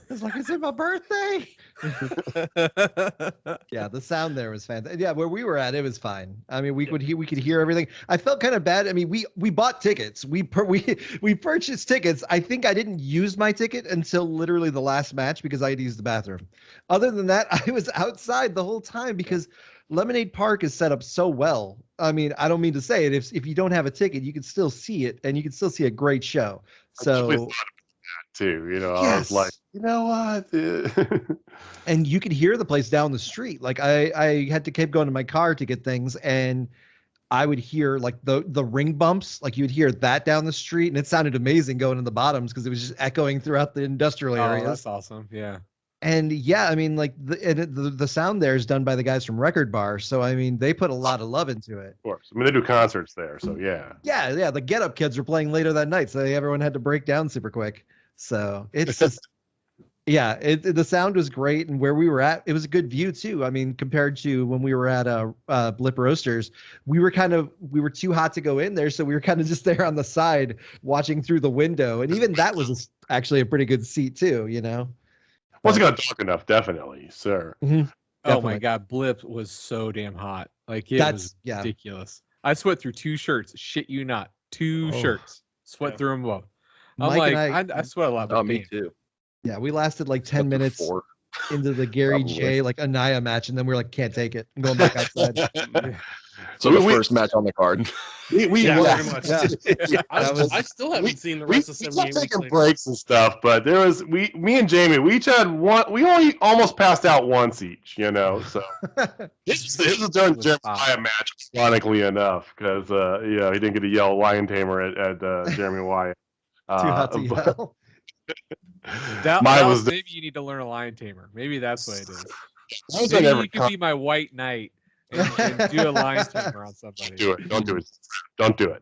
It's like, is it my birthday? Yeah, the sound there was fantastic. Yeah, where we were at, it was fine. I mean, we could hear everything. I felt kind of bad. I mean, we bought tickets. We purchased tickets. I think I didn't use my ticket until literally the last match because I had to use the bathroom. Other than that, I was outside the whole time because Lemonade Park is set up so well. I mean, I don't mean to say it. If you don't have a ticket, you can still see it, and you can still see a great show. So Too, Yes. I was like, you know what? And you could hear the place down the street. Like I had to keep going to my car to get things, and I would hear like the ring bumps, like you'd hear that down the street, and it sounded amazing going in the bottoms because it was just echoing throughout the industrial areas. Oh, that's awesome. Yeah. And yeah, I mean, like the sound there is done by the guys from Record Bar, so I mean they put a lot of love into it. Of course, I mean they do concerts there, so yeah. Yeah. The Get Up Kids were playing later that night, so everyone had to break down super quick. So it's just, yeah, the sound was great, and where we were at, it was a good view too. I mean, compared to when we were at Blip Roasters, we were too hot to go in there, so we were kind of just there on the side watching through the window, and even that was actually a pretty good seat too. Wasn't gonna talk enough, definitely, sir. Mm-hmm. Oh my God, Blip was so damn hot. Like it was ridiculous. I sweat through 2 shirts. Shit you not. 2 shirts. Sweat through them both. I'm Mike like, and I sweat a lot. Oh, me too. Yeah, we lasted like 10 minutes into the Gary Probably. J like Anaya match, and then we were like, can't take it. I'm going back outside. So the first match on the card. very much. Yeah. I still haven't seen the rest of We 78 kept weeks taking later. breaks and stuff, but me and Jamie, we each had one. We only almost passed out once each, So this was during Jeremiah match, ironically enough, because he didn't get to yell Lion Tamer at Jeremy Wyatt. Too hot to yell. Maybe you need to learn a Lion Tamer. Maybe that's what it is. Maybe Maybe you could be my white knight and do a Lion Tamer on somebody. Do it. Don't do it. Don't do it.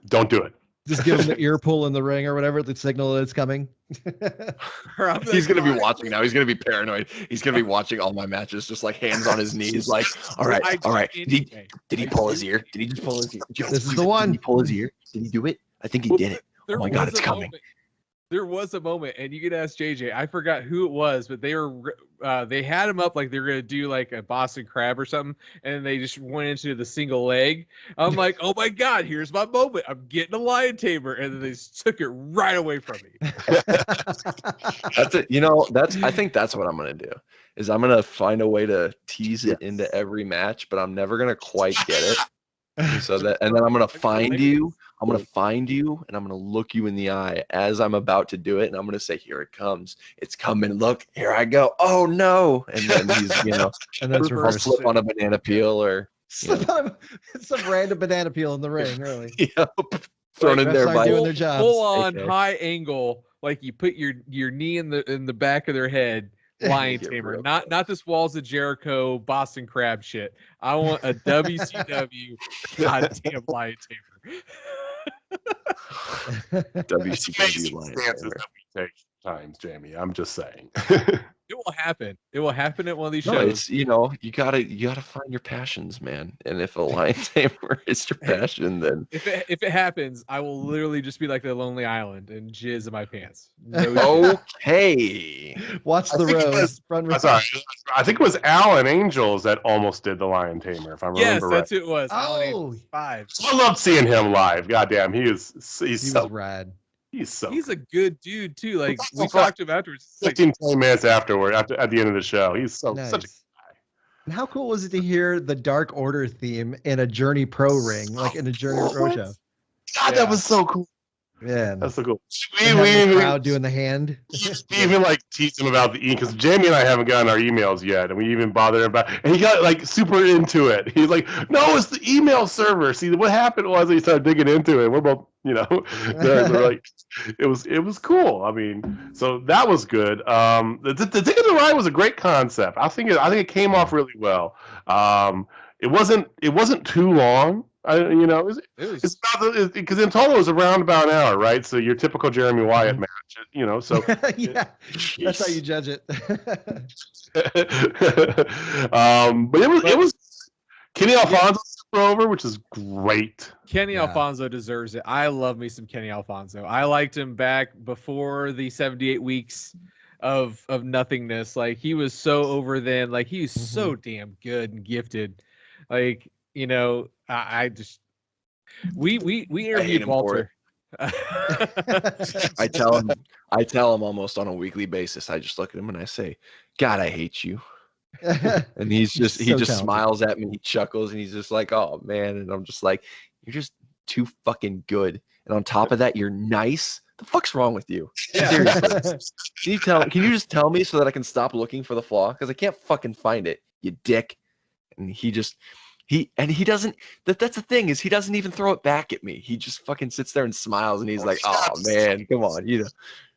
Don't do it. Just give him the ear pull in the ring or whatever, the signal that it's coming. He's going to be watching now. He's going to be paranoid. He's going to be watching all my matches, just like hands on his knees, like, all right. Did he pull his ear? Did he just pull his ear? This is the one. Did he pull his ear? Did he do it? I think he did it. Oh my God, it's coming. There was a moment, and you could ask JJ. I forgot who it was, but they had him up like they were gonna do like a Boston Crab or something, and they just went into the single leg. I'm like, oh my God, here's my moment. I'm getting a Lion Tamer, and then they just took it right away from me. That's it. I think that's what I'm gonna do. Is I'm gonna find a way to tease it into every match, but I'm never gonna quite get it. And then I'm gonna find you. I'm gonna find you, and I'm gonna look you in the eye as I'm about to do it, and I'm gonna say, "Here it comes! It's coming! Look, here I go! Oh no!" And then he's, and then it's I'll reversed. slip on a banana peel or Some random banana peel in the ring, really. thrown in there refs by aren't doing their jobs. Full on Okay. high angle, like you put your knee in the back of their head, Lion Get Tamer, real not this Walls of Jericho Boston Crab shit. I want a WCW goddamn Lion Tamer. WCW Lion Stances Tamer. that we take times, Jamie. I'm just saying. It will happen. It will happen at one of these No, shows. it's you gotta find your passions, man. And if a Lion Tamer is your passion, then If it happens, I will literally just be like the Lonely Island and jizz in my pants. No shit. okay. Watch I the think it row. was- Front row. I'm sorry. I think it was Alan Angels that almost did the Lion Tamer, if I Yes, remember right. that's who it was. Alan Oh, Angels 5. I love seeing him live. Goddamn, he's he so was rad. he's so He's a good dude too. Like He's we so fun. talked to him afterwards. It's like, 15, 20 minutes afterward, at the end of the show. He's such a Nice. And how cool was it to hear the Dark Order theme in a Journey Pro ring, like in a Journey Pro show? God, that was so cool. Man, That's so cool. and having the crowd doing the hand. We even like teased him about the because Jamie and I haven't gotten our emails yet, and we even bothered him about. And he got like super into it. He's like, "No, it's the email server." See, what happened was he started digging into it. We're both, they're like, it was cool. I mean, so that was good. The Ticket to Ride was a great concept. I think it came off really well. It wasn't too long. it was It's not because in total it was around about an hour, right? So your typical Jeremy Wyatt match, So Yeah, that's how you judge it. but it was Kenny Alfonso took over, which is great. Kenny Yeah. Alfonso deserves it. I love me some Kenny Alfonso. I liked him back before the 78 weeks of nothingness. Like he was so over then. Like he was so damn good and gifted. Like, I just we interviewed him for Walter. I tell him almost on a weekly basis. I just look at him and I say, "God, I hate you." And he just talented. smiles at me, he chuckles, and he's just like, "Oh man," and I'm just like, "You're just too fucking good." And on top of that, you're nice. The fuck's wrong with you? Seriously. Can you just tell me so that I can stop looking for the flaw? Because I can't fucking find it, you dick. And he doesn't. That's the thing, is he doesn't even throw it back at me. He just fucking sits there and smiles, and he's like, "Oh man, come on,"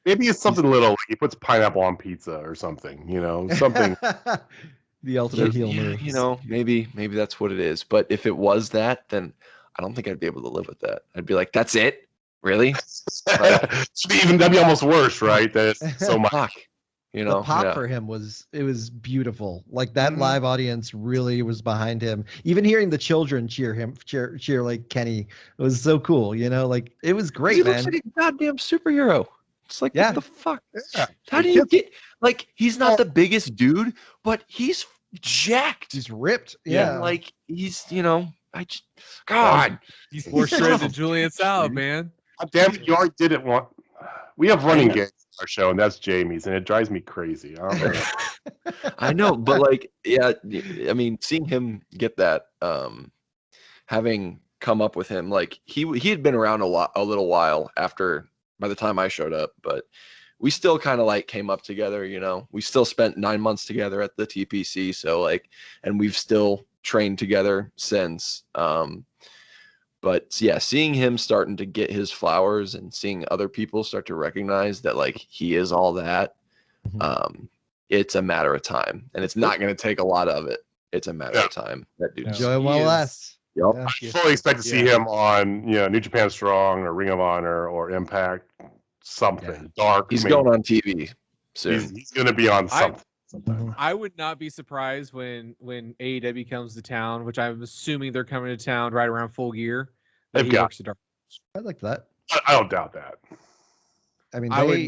Maybe it's something little, like he puts pineapple on pizza or something, something. The ultimate heel move. Maybe that's what it is. But if it was that, then I don't think I'd be able to live with that. I'd be like, "That's it? Really?" That'd be almost worse, right? That it's so much. Fuck. The pop yeah. for him was beautiful. Like that live audience really was behind him. Even hearing the children cheer like Kenny, it was so cool. Like it was great, He man. looks like a goddamn superhero. It's like, Yeah. what the fuck? Yeah. How do you get he's not the biggest dude, but he's jacked. He's ripped. Yeah, Yeah. like he's God. He's more shredded than Julian Salad, man. God damn it, you already did it once. We have running games on our show, and that's Jamie's, and it drives me crazy. I don't know. I know, but yeah, I mean, seeing him get that, having come up with him, he had been around a little while after by the time I showed up, but we still kind of came up together, we still spent 9 months together at the TPC. So and we've still trained together since, but yeah, seeing him starting to get his flowers and seeing other people start to recognize that he is all that, it's a matter of time, and it's not going to take a lot of it. It's a matter of time. That dude. Enjoy He while it is- lasts. Yep. Yeah. I fully expect to see him on, New Japan Strong or Ring of Honor or Impact, something dark. He's going on TV soon. He's going to be on something. Mhm. I would not be surprised when AEW comes to town, which I'm assuming they're coming to town right around Full Gear. that They've he got- works the dark. I like that. I don't doubt that. I mean, I would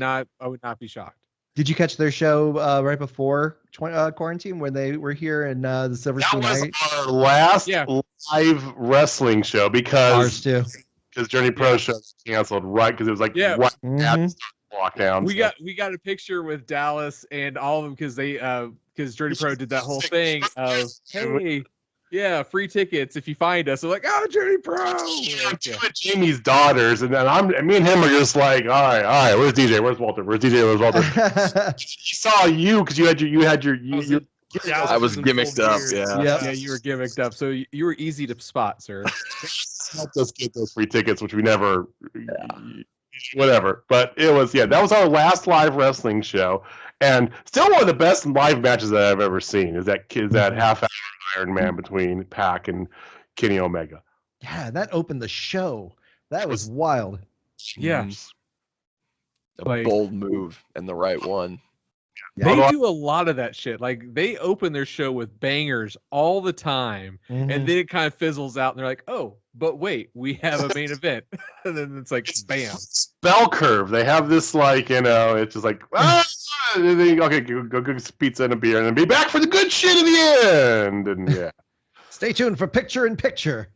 not be shocked. Did you catch their show right before quarantine when they were here in the Silver That Spoon was Night? our last Yeah. live wrestling show Ours because too. Journey Pro show was canceled right because it was Yeah. right at Mhm. lockdown. We got a picture with Dallas and all of them because Journey Pro did that whole thing of, hey, yeah, free tickets if you find us. They're like, oh, Journey Pro. Like, Two of Jamie's daughters, and then me and him are just like, all right, where's DJ? Where's Walter? Where's DJ? Where's Walter? He saw you because you had your I was in gimmicked full up, gear. yeah. Yep. Yeah, you were gimmicked up, so you were easy to spot, sir. helped us get those free tickets, which we never. whatever. But it was, that was our last live wrestling show, and still one of the best live matches that I've ever seen. Is that half hour Iron Man between Pac and Kenny Omega? Yeah, that opened the show. That was wild. Yeah. A Like- bold move and the right one. They do a lot of that shit. Like they open their show with bangers all the time, and then it kind of fizzles out, and they're like, "Oh, but wait, we have a main event," and then it's like, bam. Bell curve. They have this it's just like and then, okay, go get some pizza and a beer, and then be back for the good shit in the end. And yeah, Stay tuned for picture in picture.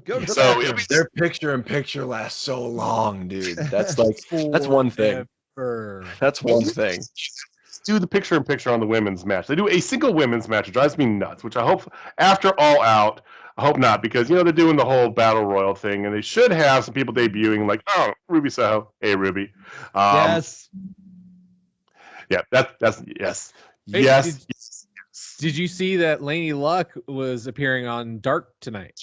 Go to the So, bathroom. Their picture in picture lasts so long, dude. That's like that's one thing. Forever. That's one thing. do the picture in picture on the women's match. They do a single women's match. It drives me nuts, which I hope after All Out, I hope not, because they're doing the whole battle royal thing, and they should have some people debuting like, oh, Ruby Soho, hey Ruby. Yes. Yeah, that's yes. Hey, Yes. Did you see that Laney Luck was appearing on Dark tonight?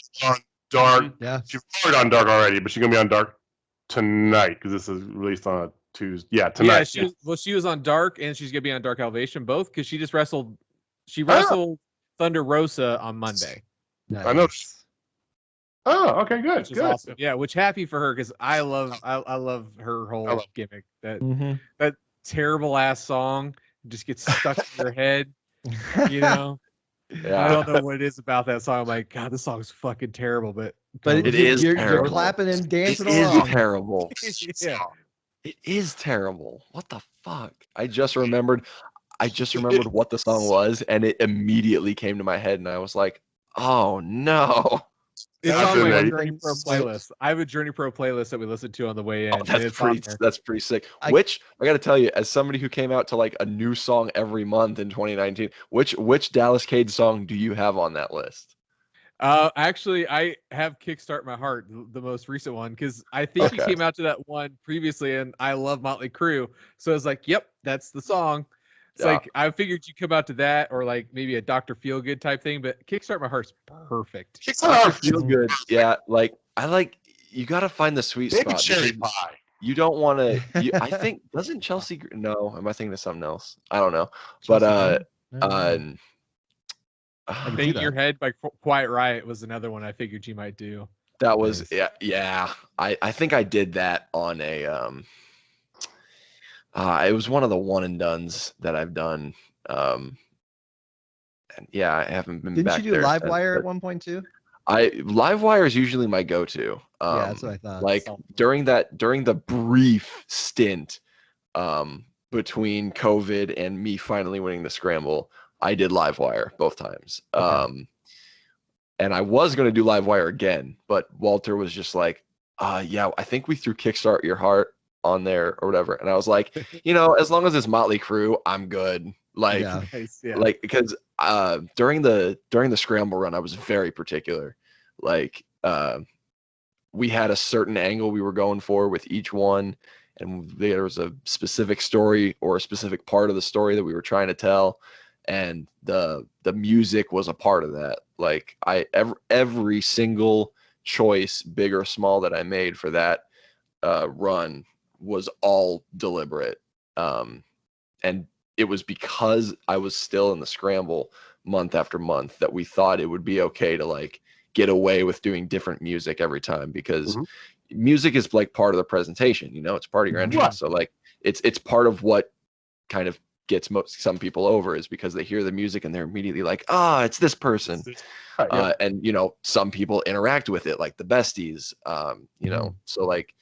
Dark. Yeah. She's already on Dark already, but she's gonna be on Dark tonight because this is released on a Tuesday. Yeah, tonight. Yeah, she was on Dark, and she's gonna be on Dark Elevation both because she just wrestled. She wrestled Thunder Rosa on Monday. I know. Oh, okay, good, Which is good. awesome. Yeah, which happy for her because I love her whole gimmick. That terrible ass song just gets stuck in your head. I don't know what it is about that song. I'm like, God, this song's fucking terrible, but It is you're terrible. clapping and dancing It is along. terrible. yeah. It is terrible. What the fuck? I just remembered what the song was, and it immediately came to my head, and I was like, "Oh no!" It's That's on my in Journey Pro playlist. I have a Journey Pro playlist that we listen to on the way in. Oh, and that's it's on pretty. there. That's pretty sick. Which I got to tell you, as somebody who came out to like a new song every month in 2019, which Dallas Cayde song do you have on that list? Actually, I have Kickstart My Heart, the most recent one, because I think he Okay. came out to that one previously, and I love Motley Crue, so I was like, "Yep, that's the song." It's Yeah. like I figured you'd come out to that, or like maybe a Dr. Feelgood type thing, but Kickstart My Heart's perfect. Feel good. Yeah, like you got to find the sweet Maybe spot. cherry because pie. You don't want to. I think doesn't Chelsea? No, am I thinking of something else? I don't know. But I think Your Head by Quiet Riot was another one I figured you might do. that was yeah. I think I did that on a it was one of the one and dones that I've done. And yeah, I haven't been Didn't back you do there Live since, Wire but at one point too? Livewire is usually my go-to. Yeah, that's what I thought. Like during the brief stint between COVID and me finally winning the scramble, I did Livewire both times. Okay. And I was going to do Livewire again, but Walter was just like, yeah, I think we threw Kickstart Your Heart on there or whatever. And I was like, as long as it's Motley Crue, I'm good. Like, Yeah. Nice, yeah. like because during the scramble run, I was very particular. Like, we had a certain angle we were going for with each one, and there was a specific story or a specific part of the story that we were trying to tell, and the music was a part of that. Like every single choice, big or small, that I made for that run was all deliberate, and it was because I was still in the scramble month after month that we thought it would be okay to like get away with doing different music every time, because music is like part of the presentation, it's part of your entrance. Yeah. So like it's part of what kind of gets some people over, is because they hear the music and they're immediately like, it's this person. And some people interact with it like the besties, so like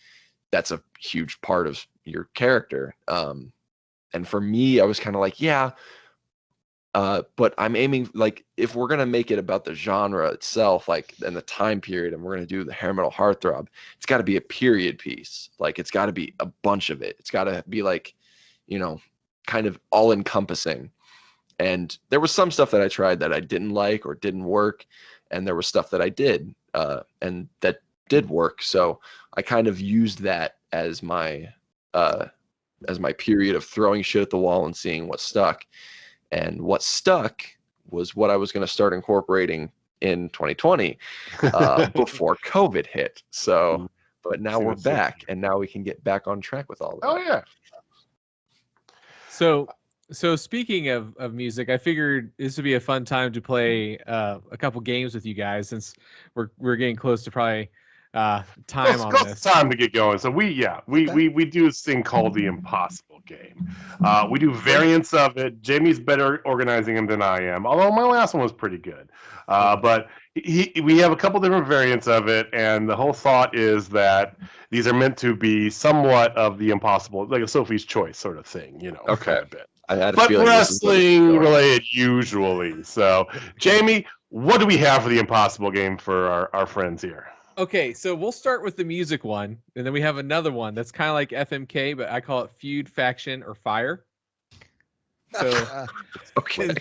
that's a huge part of your character. And for me, I was kind of like, but I'm aiming, like, if we're going to make it about the genre itself, like, and the time period, and we're going to do the hair metal heartthrob, it's got to be a period piece. Like, it's got to be a bunch of it. It's got to be like, kind of all encompassing. And there was some stuff that I tried that I didn't like or didn't work. And there was stuff that I did, and that did work. So I kind of used that as my period of throwing shit at the wall and seeing what stuck. And what stuck was what I was going to start incorporating in 2020 before COVID hit. So But now we're back, and now we can get back on track with all that. Oh yeah. So speaking of music, I figured this would be a fun time to play a couple games with you guys since we're getting close to probably time on this. Time to get going. So we do this thing called the Impossible Game. We do variants of it. Jamie's better organizing them than I am, although my last one was pretty good. But we have a couple different variants of it, and the whole thought is that these are meant to be somewhat of the impossible, like a Sophie's Choice sort of thing, you know. Okay. A bit. I had a But feeling this was what it was wrestling going. related usually. So, Jamie, what do we have for the Impossible Game for our friends here? Okay, so we'll start with the music one, and then we have another one that's kind of like FMK, but I call it Feud, Faction, or Fire. So Okay.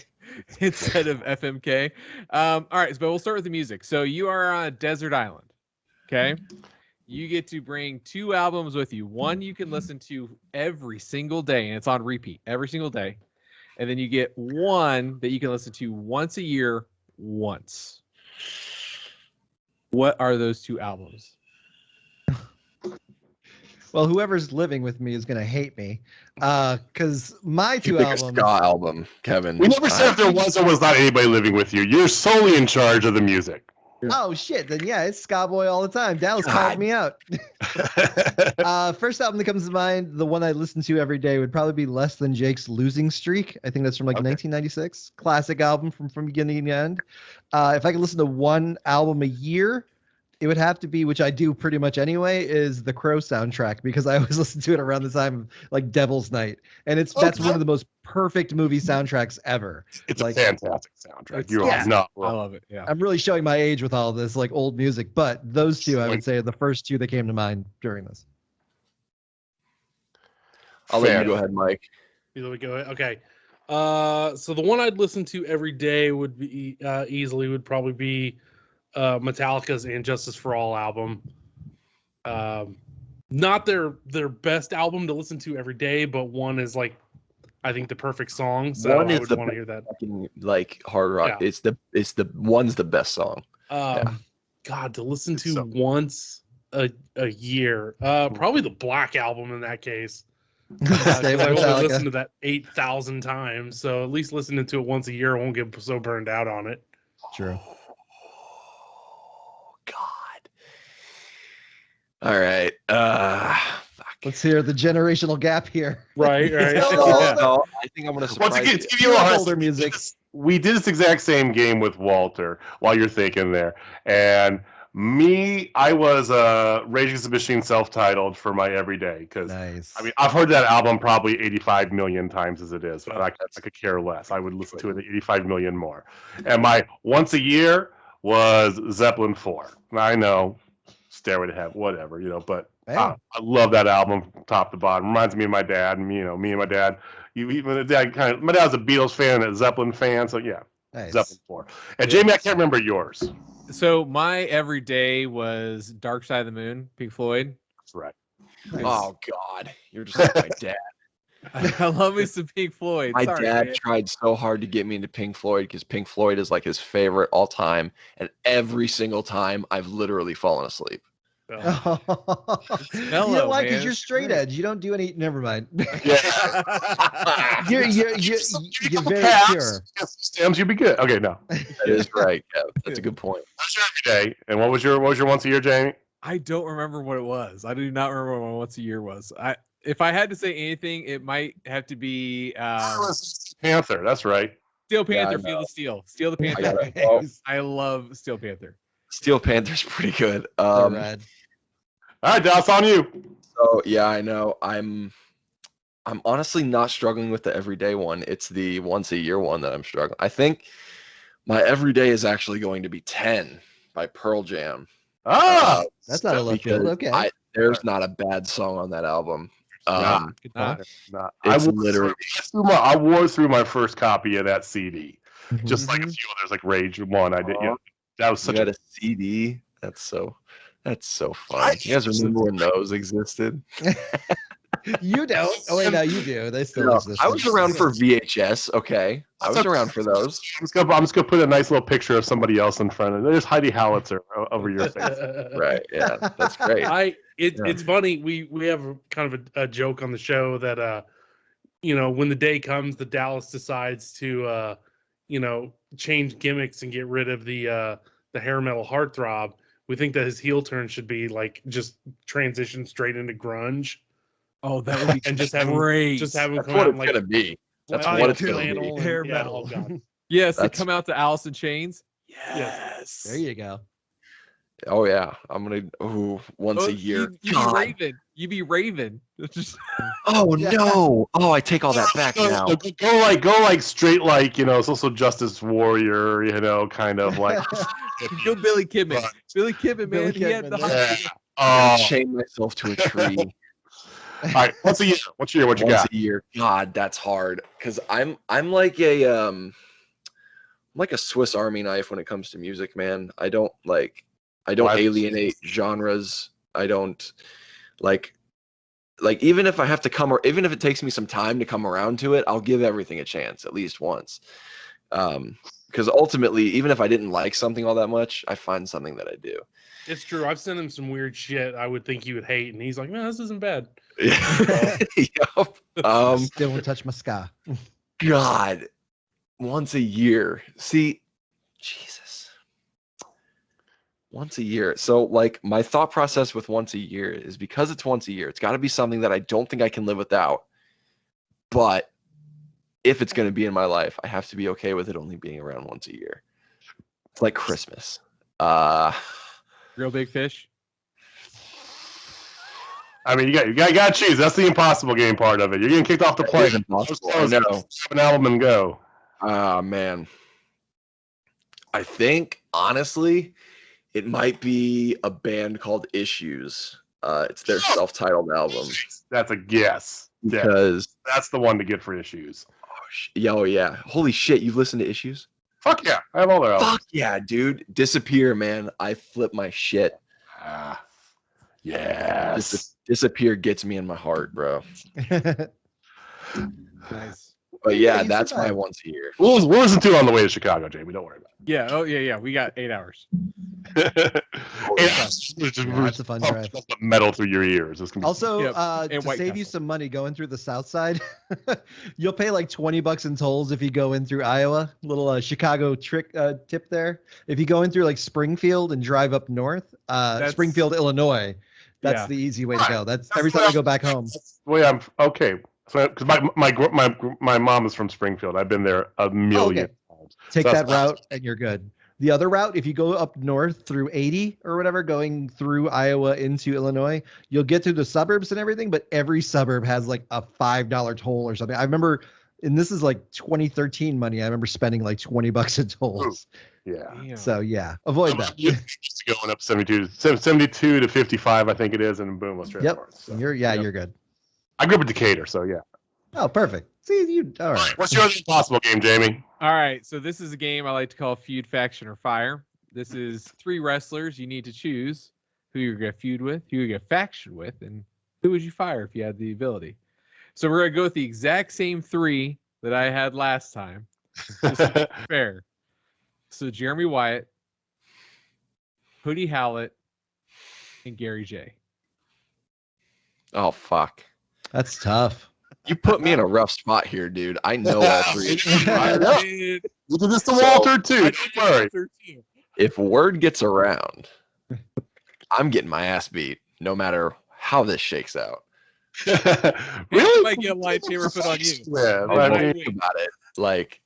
instead of FMK. All right, but we'll start with the music. So you are on a desert island. Okay. You get to bring 2 albums with you. One you can listen to every single day, and it's on repeat every single day. And then you get one that you can listen to once a year, once. What are those 2 albums? Well, whoever's living with me is gonna hate me, because my You 2 pick a albums. ska album, Kevin. We never said if there was or was not anybody living with you. You're solely in charge of the music. Oh shit! Then yeah, it's ska boy all the time. Dallas God. called me out. First album that comes to mind, the one I listen to every day, would probably be Less Than Jake's Losing Streak. I think that's from like 1996. Classic album from beginning to end. If I could listen to one album a year, it would have to be, which I do pretty much anyway, is the Crow soundtrack, because I always listen to it around the time of like Devil's Night, and that's one of the most perfect movie soundtracks ever. It's Like, a fantastic soundtrack. It's- You're yeah. not I wrong. love it. Yeah. I'm really showing my age with all this like old music, but those 2 I would say are the first 2 that came to mind during this. I'll let Fair. you go ahead, Mike. There we go. Okay. So the one I'd listen to every day would be easily would probably be Metallica's "And Justice for All" album. Not their best album to listen to every day, but one is like, I think, the perfect song. So One I is would the want to hear that. Fucking, like hard rock. Yeah. It's the one's the best song. God, to listen to So- once a year. Probably the Black album in that case. Stay Because with I've only Metallica. listened to that 8,000 times, so at least listening to it once a year, I won't get so burned out on it. True. Oh God. All right. Fuck. Let's hear the generational gap here. Right. No, Yeah. No, I think I'm gonna Well, surprise you. to give you a little Older music. we did this exact same game with Walter while you're thinking there. And I was Rage Against the Machine self-titled for my everyday, because Nice. I mean, I've heard that album probably 85 million times as it is, but I could care less. I would listen to it 85 million more. And my once a year was Zeppelin 4. I know, Stairway to Heaven, whatever, but Hey. I love that album from top to bottom. Reminds me of my dad, and me and my dad. My dad was a Beatles fan and a Zeppelin fan, so yeah, Nice. Zeppelin 4. And Jamie, I can't remember yours. So my everyday was Dark Side of the Moon, Pink Floyd. That's right. Oh God, you're just like my dad. I love me some Pink Floyd. My Sorry, dad man. tried so hard to get me into Pink Floyd because Pink Floyd is like his favorite all time, and every single time I've literally fallen asleep. you mellow, know why? man. Because you're straight edge. You don't do any. Never mind. Yeah. you're very pure. Stems, you'd be good. Okay, no. That is right. Yeah, that's a good point. That's your every day. And what was your once a year, Jamie? I don't remember what it was. I do not remember what my once a year was. If I had to say anything, it might have to be Panther. That's right. Steel Yeah, I Panther, Feel the Steel. Steel the I Panther. got it. Oh, I love Steel Panther. Steel Panther's pretty good. They're rad. All right, Dallas, on you. So yeah, I know. I'm honestly not struggling with the everyday one. It's the once a year one that I'm struggling. I think my everyday is actually going to be 10 by Pearl Jam. That's not a left field. because Okay. there's not a bad song on that album. Nah. Good Huh? point. It's literally I wore through my first copy of that CD. Mhm. Just like a few others, like Rage One. I did. That was you such had a. a CD. That's so fun. You guys remember when those existed? You don't. Oh wait, no, you do. They still No, exist. I was around for VHS. Okay, I was around for those. I'm just gonna put a nice little picture of somebody else in front of it. There's Heidi Howitzer over your face. Right? Yeah, that's great. It's funny. We have kind of a joke on the show that when the day comes, the Dallas decides to change gimmicks and get rid of the hair metal heartthrob. We think that his heel turn should be like just transition straight into grunge. Oh, that would be And just have great. him That's come what out it's like gonna be. That's flannel what it's gonna be. and- Hair yeah, metal. oh God. Yes, they That's- come out to Alice in Chains. Yes. There you go. Oh yeah, I'm gonna once a year. You be God. Raven. You be Raven. It's just Oh no! Oh, I take all that back now. Go like straight like social justice warrior, kind of like. go Billy Kidman. Billy Kidman, man. Billy He had Kidman, the yeah. hot. Yeah. I Oh, gotta chain myself to a tree all right. Once a year. What you once got? a year. God, that's hard. Cause I'm like a Swiss Army knife when it comes to music, man. I don't alienate genres. I don't like even if I have to even if it takes me some time to come around to it, I'll give everything a chance at least once. Because ultimately, even if I didn't like something all that much, I find something that I do. It's true. I've sent him some weird shit I would think he would hate, and he's like, "Man, this isn't bad." Yep. Still won't touch my ska. God, once a year. See, Jesus. Once a year. So, like, my thought process with once a year is because it's once a year, it's got to be something that I don't think I can live without. But if it's going to be in my life, I have to be okay with it only being around once a year. It's like Christmas. Real Big Fish. I mean, you got to choose. That's the impossible game part of it. You're getting kicked off the That plane. is impossible. I know. Have an album and go. Man. I think, honestly, it might be a band called Issues. It's their self-titled album. That's a guess. Yeah, Because, that's the one to get for Issues. oh yeah. Holy shit, you've listened to Issues? Fuck yeah, I have all their albums. Fuck yeah, dude. Disappear, man. I flip my shit. Yes. Disappear gets me in my heart, bro. Nice. But Yeah, yeah, you that's my survived. once a year. We'll listen to it on the way to Chicago, Jamie. Don't worry about Yeah. Oh yeah. We got 8 hours. it. That's a fun drive. Metal through your ears. It's gonna be Also, Yep, to and White save you Castle. some money going through the south side, you'll pay like $20 in tolls if you go in through Iowa. Little Chicago trick tip there. If you go in through like Springfield and drive up north, Springfield, Illinois, that's Yeah. the easy way to go. That's every time I go back home. Wait, I'm okay. So, because my mom is from Springfield. I've been there a million times. Take So that that's- route and you're good. The other route, if you go up north through 80 or whatever, going through Iowa into Illinois, you'll get to the suburbs and everything, but every suburb has like a $5 toll or something. I remember, and this is like 2013 money, I remember spending like $20 in tolls. Yeah. Damn. So yeah, avoid that. Just going up 72 to 55, I think it is, and boom, let's straight Yep. north. So. You're good. I grew up in Decatur, so yeah. Oh, perfect. See, you all right. What's your impossible game, Jamie? All right, so this is a game I like to call Feud, Faction, or Fire. This is 3 wrestlers. You need to choose who you're going to feud with, who you're going to faction with, and who would you fire if you had the ability. So we're going to go with the exact same 3 that I had last time. Just to be fair. So Jeremy Wyatt, Hoodie Howlett, and Gary J. Oh fuck. That's tough. You put me in a rough spot here, dude. I know all three. You did this to Walter too. Don't worry. If word gets around, I'm getting my ass beat no matter how this shakes out. You might get Lion Tamer put on you. Yeah, Oh, I well, mean, think about it. Like,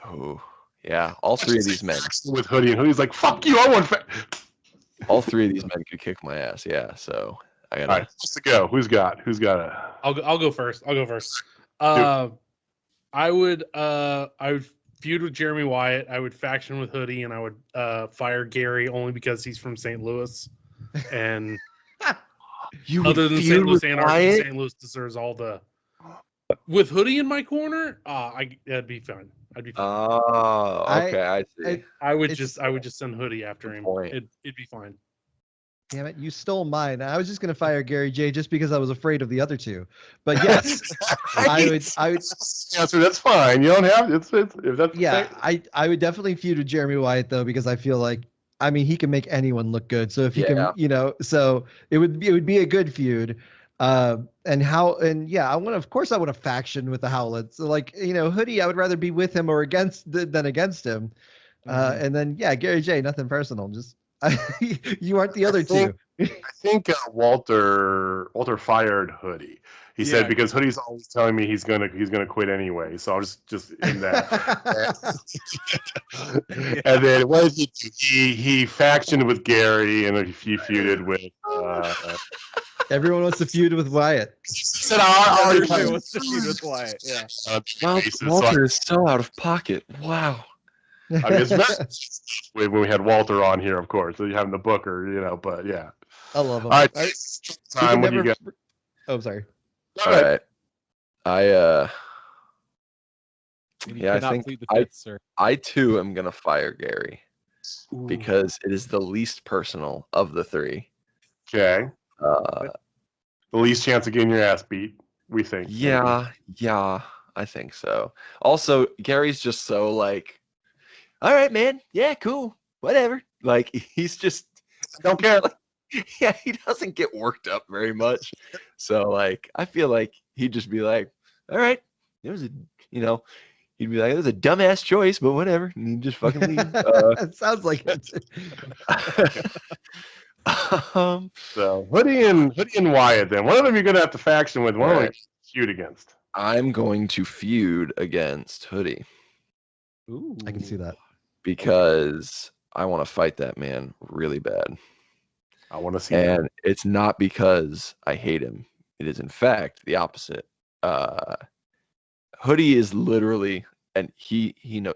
oh yeah, all 3 of these men, with Hoodie, and Hoodie's like, "Fuck you, I want." all 3 of these men could kick my ass. Yeah, so I gotta. All right, let's go. Who's got a? I'll go first. I would feud with Jeremy Wyatt. I would faction with Hoodie, and I would fire Gary only because he's from St. Louis. And You other than feud St. Louis with Anarchy, Wyatt? St. Louis deserves all the. With Hoodie in my corner, that'd be fine. I'd be fine. Oh, okay, I see. I would it's- just send Hoodie after him. point. It'd be fine. Damn it, you stole mine. I was just gonna fire Gary J just because I was afraid of the other two. But yes, I would answer. That's fine. You don't have it's if that's yeah, I would definitely feud with Jeremy Wyatt though, because I feel like he can make anyone look good. So if he can, so it would be a good feud. And yeah, of course I want a faction with the Howlets. So like, Hoodie, I would rather be with him or than against him. And then yeah, Gary J, nothing personal. Just you aren't the other two. I think Walter fired Hoodie. He said because Hoodie's always telling me he's gonna quit anyway. So I'll just in that. And then what did he do? He factioned with Gary and he feuded with. Everyone wants to feud with Wyatt. He said I already wants to feud with Wyatt. Yeah. Walter is so out of pocket. Wow. I mean, it's when we had Walter on here, of course. So you have the Booker, but yeah. I love him. All right, time. What do you get? Oh, sorry. All right. I think I too am gonna fire Gary because it is the least personal of the three. Okay. The least chance of getting your ass beat, we think. Yeah, I think so. Also, Gary's just so like, all right, man. Yeah, cool. Whatever. Like he's just don't care. Like, yeah, he doesn't get worked up very much. So like I feel like he'd just be like, all right, it was he'd be like, it was a dumbass choice, but whatever. And he'd just fucking leave. It sounds like it. So Hoodie and Wyatt, then one of them you're gonna have to faction with, one of them feud against. I'm going to feud against Hoodie. Ooh, I can see that. Because I want to fight that man really bad. I want to see and that. It's not because I hate him. It is in fact the opposite. Hoodie is literally, and he knows.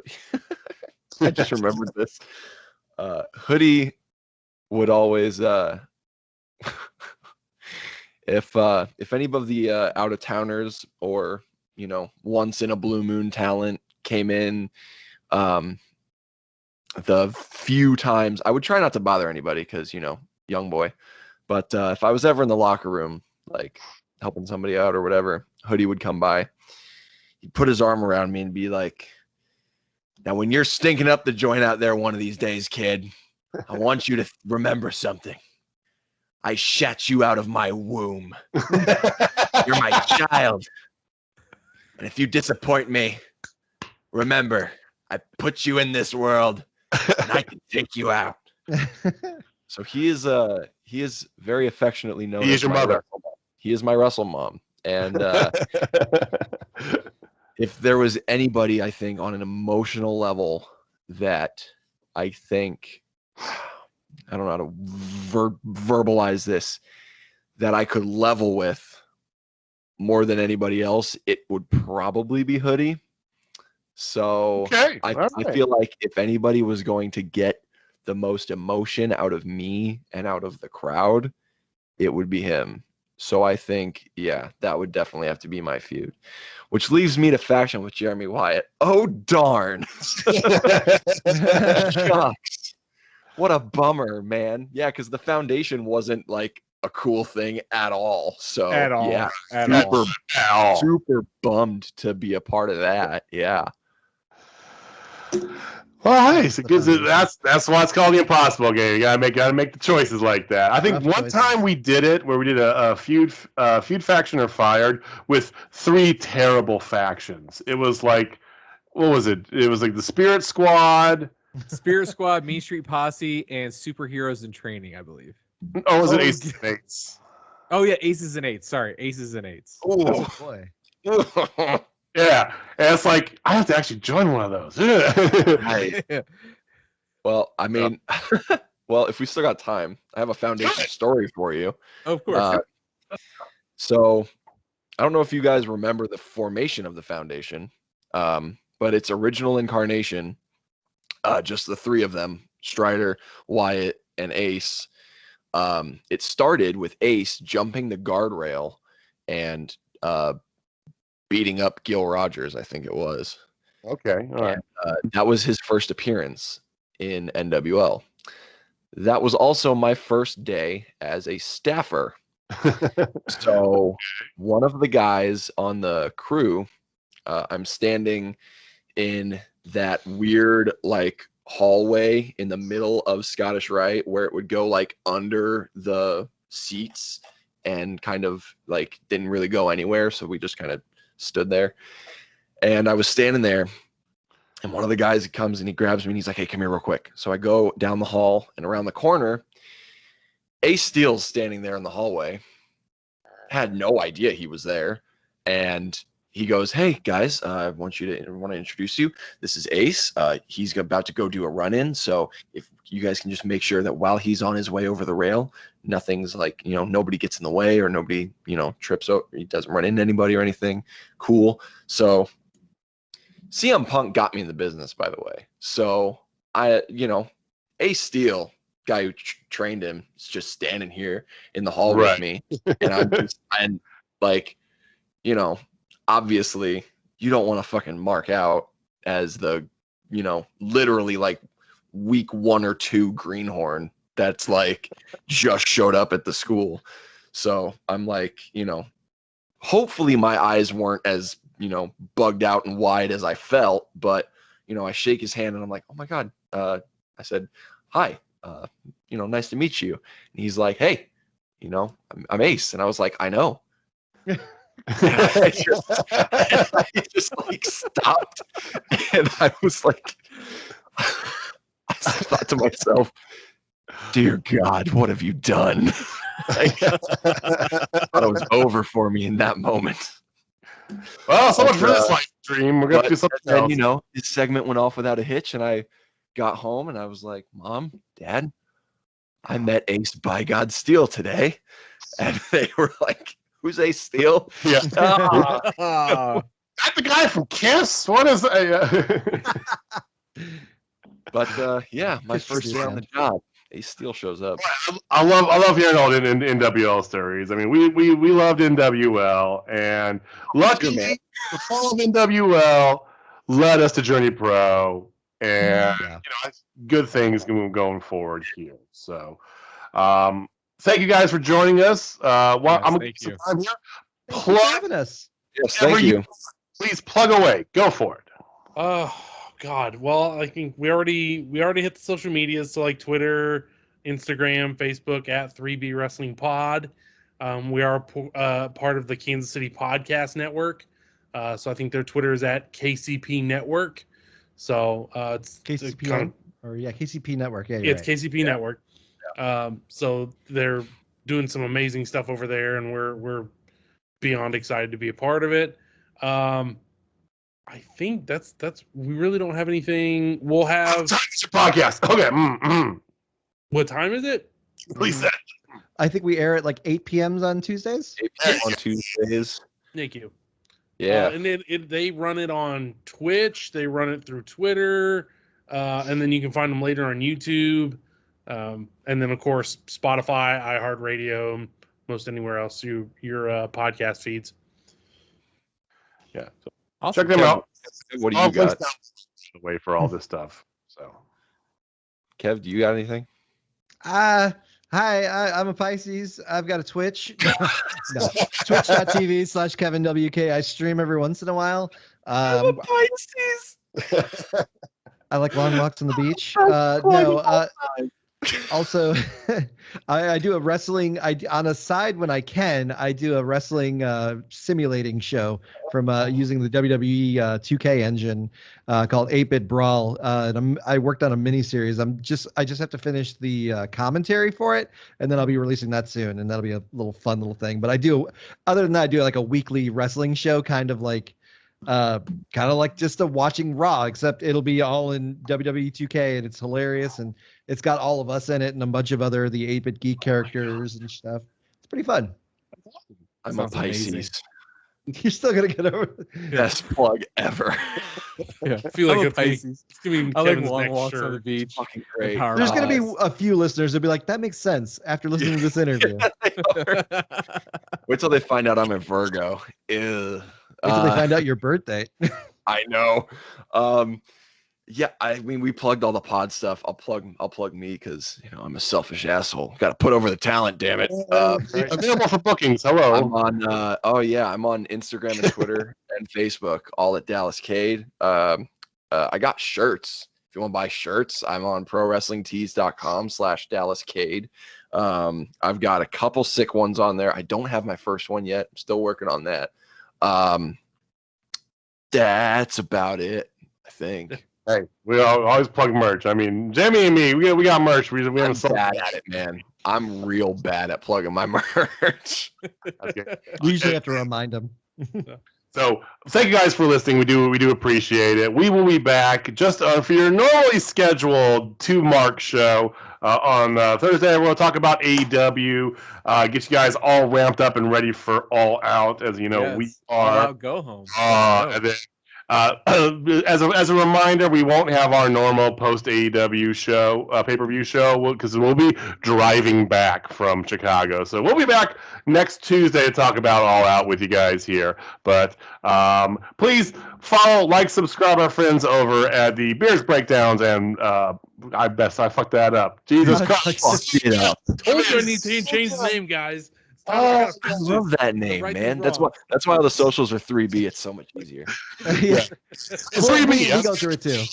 I just remembered this. Hoodie would always if any of the out of towners or once in a blue moon talent came in, the few times I would try not to bother anybody because young boy, but if I was ever in the locker room like helping somebody out or whatever, Hoodie would come by. He'd put his arm around me and be like, now when you're stinking up the joint out there one of these days, kid, I want you to remember something. I shat you out of my womb. You're my child. And if you disappoint me, remember, I put you in this world and I can take you out. So he is very affectionately known as your mother. He is my wrestle mom. And if there was anybody, I think, on an emotional level that I think, I don't know how to verbalize this, that I could level with more than anybody else, it would probably be Hoodie. So I feel like if anybody was going to get the most emotion out of me and out of the crowd, it would be him. So I think, yeah, that would definitely have to be my feud, which leaves me to faction with Jeremy Wyatt. Oh, darn. Shucks. What a bummer, man. Yeah, because the foundation wasn't like a cool thing at all. So yeah, super bummed to be a part of that. Yeah. Well, hey, that's why it's called the impossible game. You gotta make the choices like that. I think one time we did it where we did a feud faction or fired with 3 terrible factions. It was like, what was it? It was like the Spirit Squad, Mean Street Posse, and Superheroes in Training, I believe. Oh, was it Aces and Eights? Oh yeah, Aces and Eights. Sorry, Aces and Eights. Oh boy. Yeah, and it's like I have to actually join one of those. Right. Well, I mean, well, if we still got time, I have a foundation story for you. Of course. So, I don't know if you guys remember the formation of the foundation, but its original incarnation, just the 3 of them, Strider, Wyatt, and Ace. It started with Ace jumping the guardrail and beating up Gil Rogers, I think it was. Okay, all right. And, that was his first appearance in NWL. that was also my first day as a staffer. So one of the guys on the crew, I'm standing in that weird like hallway in the middle of Scottish Rite where it would go like under the seats and kind of like didn't really go anywhere. So we just kind of stood there. And I was standing there, and one of the guys comes and he grabs me and he's like, "Hey, come here real quick." So I go down the hall and around the corner. Ace Steele's standing there in the hallway. Had no idea he was there. And he goes, "Hey guys, I want to introduce you. This is Ace. He's about to go do a run-in. So if you guys can just make sure that while he's on his way over the rail, nothing's like, nobody gets in the way or nobody, trips over. He doesn't run into anybody or anything. Cool." So CM Punk got me in the business, by the way. So Ace Steele, guy who trained him, is just standing here in the hall with me, and obviously you don't want to fucking mark out as the, literally like week 1 or 2 greenhorn that's like just showed up at the school. So I'm like, hopefully my eyes weren't as, bugged out and wide as I felt, but, I shake his hand and I'm like, "Oh my God." I said, "Hi, nice to meet you." And he's like, "Hey, I'm Ace." And I was like, "I know." I just like stopped, and I was like, I thought to myself, "Dear God, what have you done?" I thought it was over for me in that moment. Well, so much for this live stream. We're gonna do something else. And this segment went off without a hitch, and I got home and I was like, "Mom, Dad, I met Ace by God Steele today," and they were like, "Who's Ace Steele?" Yeah. That the guy from Kiss? What is that? But yeah, my first day on the job, Ace Steele shows up. I love hearing all the NWL stories. I mean, we loved NWL, and luckily the fall of NWL led us to Journey Pro, and good things going forward here. So, thank you guys for joining us. I'm gonna get some time here. Thanks for having us. Yes, thank you. Please plug away. Go for it. Oh God. Well, I think we already hit the social medias, so like Twitter, Instagram, Facebook at 3B Wrestling Pod. We are part of the Kansas City Podcast Network. So I think their Twitter is at KCP Network. So it's KCP KCP Network. Yeah, it's right. KCP Network. So they're doing some amazing stuff over there, and we're beyond excited to be a part of it. I think that's we really don't have anything. We'll have podcast. Okay. What time is it? Please. I think we air at like 8 p.m. on Tuesdays. 8 p.m. on Tuesdays. Thank you. Yeah. And they run it on Twitch. They run it through Twitter. And then you can find them later on YouTube. And then, of course, Spotify, iHeartRadio, most anywhere else, your podcast feeds. Yeah. So Awesome. check them out. What do you got? Away for all this stuff. So, Kev, do you got anything? Hi, I'm a Pisces. I've got a Twitch. No. Twitch.tv/KevinWK. I stream every once in a while. I'm a Pisces. I like long walks on the beach. Also, I do a wrestling. On a side when I can, I do a wrestling simulating show from using the WWE 2K engine called 8-Bit Brawl. And I worked on a mini series. I just have to finish the commentary for it, and then I'll be releasing that soon. And that'll be a little fun little thing. But other than that, I do like a weekly wrestling show, kind of like just a watching Raw, except it'll be all in WWE 2K, and it's hilarious, and it's got all of us in it and a bunch of other the 8-Bit Geek characters and stuff. It's pretty fun. I'm a Pisces. You're still gonna get over it. Best plug ever. Yeah, I feel like I'm a it's Pisces. gonna be I like Kevin's long next walks shirt. on the beach. Fucking great. There's gonna be a few listeners that'll be like, that makes sense after listening to this interview. Wait till they find out I'm a Virgo. Ew. Wait till they find out your birthday. I know. Yeah, I mean, we plugged all the pod stuff. I'll plug me because I'm a selfish asshole. Got to put over the talent, damn it. Available for bookings. Hello. I'm on. I'm on Instagram and Twitter and Facebook, all at Dallas Cayde. I got shirts. If you want to buy shirts, I'm on prowrestlingtees.com/Dallas Cayde. I've got a couple sick ones on there. I don't have my first one yet. I'm still working on that. That's about it, I think. Hey, we always plug merch. I mean, Jamie and me, we got merch. We I'm haven't sold bad at it, man. I'm real bad at plugging my merch. We usually have to remind them. So thank you guys for listening. We do appreciate it. We will be back just for your normally scheduled 2 Mark show on Thursday. We're going to talk about AEW, get you guys all ramped up and ready for All Out. As you know, we All are. Out, go home. And then, as a reminder, we won't have our normal post AEW show, pay-per-view show, because we'll be driving back from Chicago. So we'll be back next Tuesday to talk about All Out with you guys here. But please follow, like, subscribe our friends over at the Beers Breakdowns, and I fucked that up. Jesus Christ! Fuck it up. Told you I need to change the name, guys. It's time Oh, to I fix it. love that name, Right man. and That's wrong. why all the socials are 3B. It's so much easier. Yeah. It's Well, 3B, we yes. go through it too.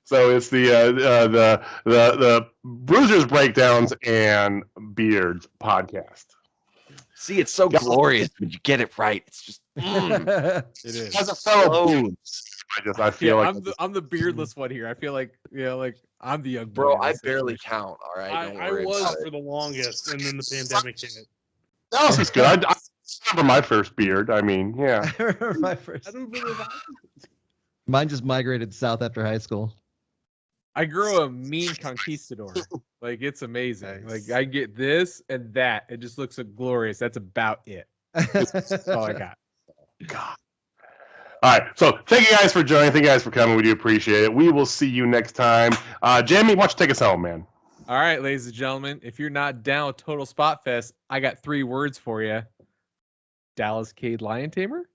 So it's the Bruisers Breakdowns and Beards podcast. See, it's so glorious when you get it right. It's just It is. As a fellow, loads. I feel like I'm the beardless one here. I feel like I'm the young Bro, boy in I this barely situation. count, all right? Don't I worry was about for it. the longest, and then the pandemic hit. Dallas is good. I remember my first beard. I mean, yeah. I remember my first. I don't believe that. Mine just migrated south after high school. I grew a mean conquistador. Like, it's amazing. Nice. Like, I get this and that. It just looks so glorious. That's about it. That's all I got. God. All right. So thank you guys for joining. Thank you guys for coming. We do appreciate it. We will see you next time. Jamie, why don't you take us home, man? All right, ladies and gentlemen, if you're not down with Total Spot Fest, I got 3 words for you. Dallas Cayde Lion Tamer?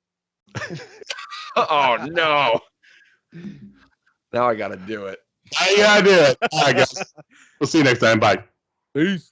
Oh, no. Now I got to do it. I gotta do it. All right, guys. We'll see you next time. Bye. Peace.